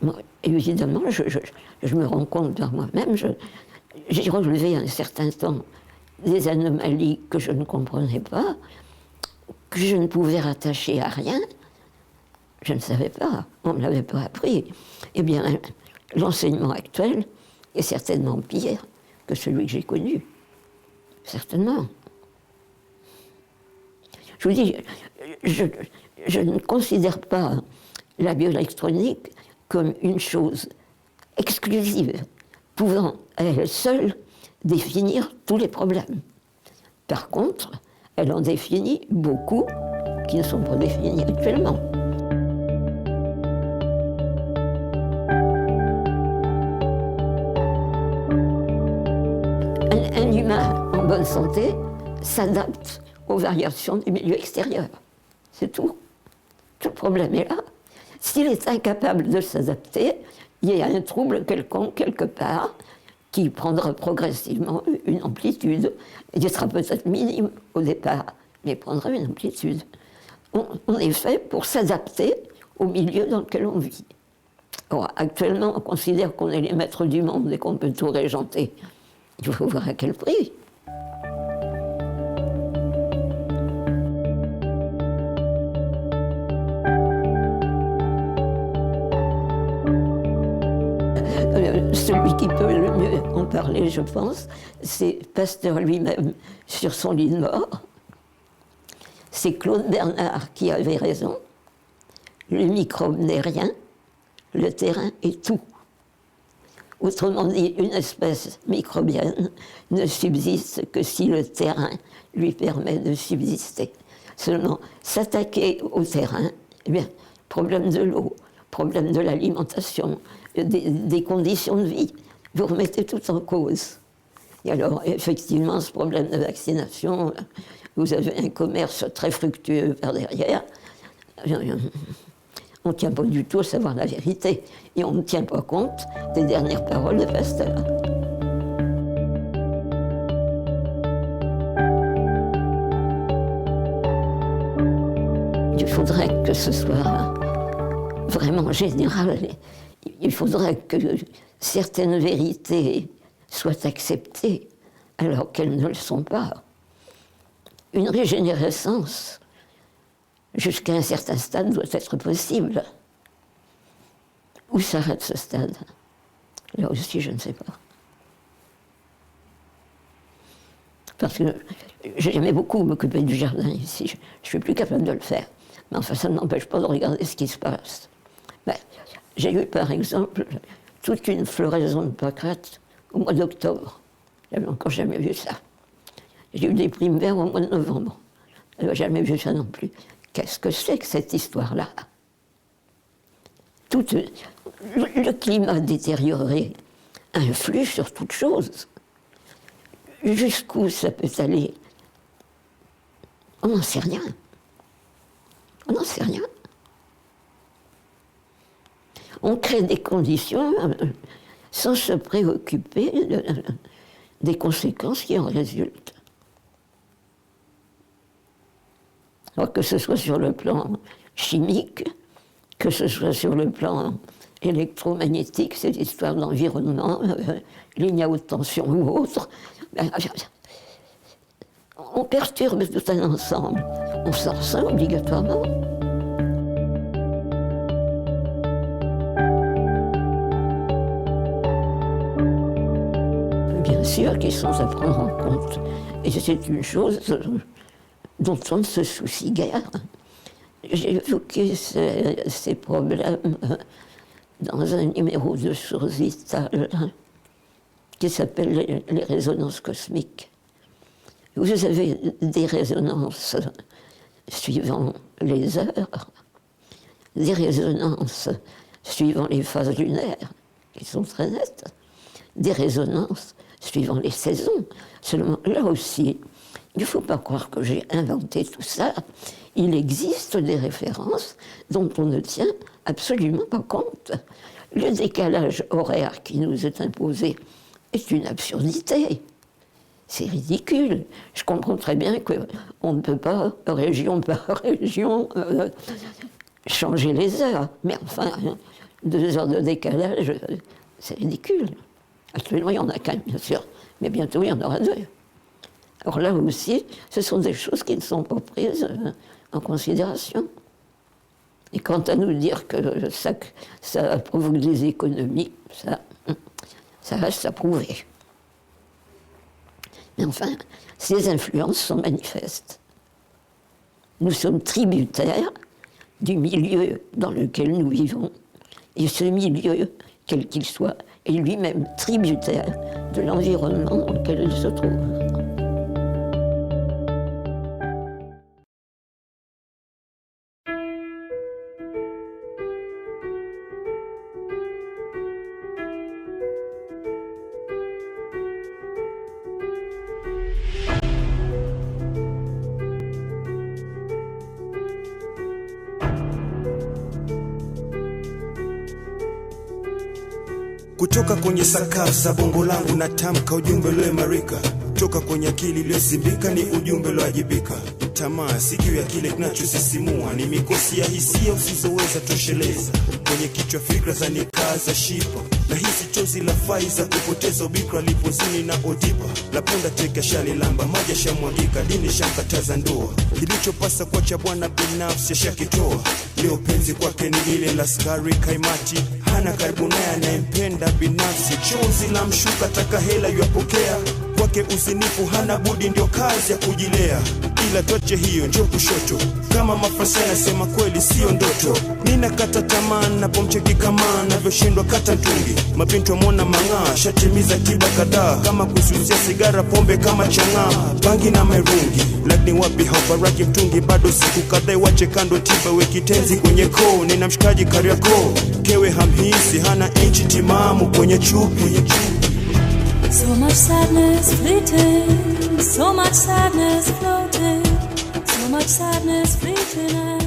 Moi, évidemment, je me rends compte par moi-même, j'ai relevé un certain temps des anomalies que je ne comprenais pas, que je ne pouvais rattacher à rien. Je ne savais pas, on ne me l'avait pas appris. Eh bien, l'enseignement actuel est certainement pire que celui que j'ai connu. Certainement. Je vous dis, je ne considère pas la bioélectronique comme une chose exclusive, pouvant à elle seule définir tous les problèmes. Par contre, elle en définit beaucoup qui ne sont pas définis actuellement. Un humain en bonne santé s'adapte aux variations du milieu extérieur. C'est tout. Tout le problème est là. S'il est incapable de s'adapter, il y a un trouble quelconque quelque part qui prendra progressivement une amplitude, et qui sera peut-être minime au départ, mais prendra une amplitude. On est fait pour s'adapter au milieu dans lequel on vit. Alors, actuellement, on considère qu'on est les maîtres du monde et qu'on peut tout régenter. Il faut voir à quel prix. Celui qui peut le mieux en parler, je pense, c'est Pasteur lui-même sur son lit de mort. C'est Claude Bernard qui avait raison. Le microbe n'est rien, le terrain est tout. Autrement dit, une espèce microbienne ne subsiste que si le terrain lui permet de subsister. Seulement, s'attaquer au terrain, eh bien, problème de l'eau, problème de l'alimentation, des conditions de vie, vous remettez tout en cause. Et alors, effectivement, ce problème de vaccination, vous avez un commerce très fructueux par derrière. On ne tient pas du tout à savoir la vérité. Et on ne tient pas compte des dernières paroles de Pasteur. Il faudrait que ce soit vraiment général. Il faudrait que certaines vérités soient acceptées alors qu'elles ne le sont pas. Une régénérescence, jusqu'à un certain stade, doit être possible. Où s'arrête ce stade? Là aussi, je ne sais pas. Parce que j'aimais beaucoup m'occuper du jardin ici. Je ne suis plus capable de le faire. Mais enfin, ça ne m'empêche pas de regarder ce qui se passe. Ben, j'ai eu, par exemple, toute une floraison de pâquerettes au mois d'octobre. J'avais encore jamais vu ça. J'ai eu des primes verts au mois de novembre. Je n'avais jamais vu ça non plus. Qu'est-ce que c'est que cette histoire-là? Le climat détérioré influe sur toute chose. Jusqu'où ça peut aller? On n'en sait rien. On n'en sait rien. On crée des conditions sans se préoccuper des conséquences qui en résultent. Alors que ce soit sur le plan chimique, que ce soit sur le plan électromagnétique, cette histoire d'environnement, ligne à haute tension ou autre, on perturbe tout un ensemble. On s'en ressent obligatoirement. Bien sûr qu'ils sont à prendre en compte. Et c'est une chose dont on ne se soucie guère. J'ai évoqué ces problèmes dans un numéro de Source Vitale qui s'appelle les résonances cosmiques. Vous avez des résonances suivant les heures, des résonances suivant les phases lunaires, qui sont très nettes, des résonances suivant les saisons. Seulement, là aussi, il ne faut pas croire que j'ai inventé tout ça. Il existe des références dont on ne tient absolument pas compte. Le décalage horaire qui nous est imposé est une absurdité. C'est ridicule. Je comprends très bien qu'on ne peut pas, région par région, changer les heures. Mais enfin, 2 heures de décalage, c'est ridicule. Actuellement, il y en a qu'un, bien sûr. Mais bientôt, il y en aura 2. Alors là aussi, ce sont des choses qui ne sont pas prises en considération. Et quant à nous dire que ça provoque des économies, ça reste à prouver. Mais enfin, ces influences sont manifestes. Nous sommes tributaires du milieu dans lequel nous vivons. Et ce milieu, quel qu'il soit, est lui-même tributaire de l'environnement dans lequel il se trouve. Kutoka kwenye sakafu za bongo langu natamka ujumbe ulioimarika. Kutoka kwenye akili iliyosimbika ni ujumbe ulioajibika. Tamaa si juu ya kile kinachosisimua, ni mikosi ya hisia usizoweza tosheleza. Kwenye kichwa fikra za nikaza shipa, na hisi chozi la faiza kupoteza ubikra lipozini na odipa. La punda teka shali lamba, maji shamwagika, dini shamkataza ndoa. Kilichopasa kwa cha bwana binafsi shakitoa. Leo penzi kwake ni lile la skari kaimati, hana karibu naye anayempenda binafsi. Chozi la mshuka taka hela yuapokea, kwake usinifu hana budi ndio kazi ya kujilea. Ila toche hiyo ndio kushoto, kama mafasa yanasema kweli sio ndoto. Nina kata tamaa napomcheki kama anavyoshindwa kata mtungi. Mabinti wamwona mang'aa, shatimiza tiba kadhaa, kama kususia sigara pombe kama chang'aa, bangi na merungi. Lakini wapi haubaraki mtungi, bado siku kadhaa wache kando tiba we kitenzi kwenye koo. Nina mshikaji Kariakoo, kewe hamhisi hana inchi timamu kwenye chupi. So much sadness fleeting, so much sadness floating, so much sadness fleeting.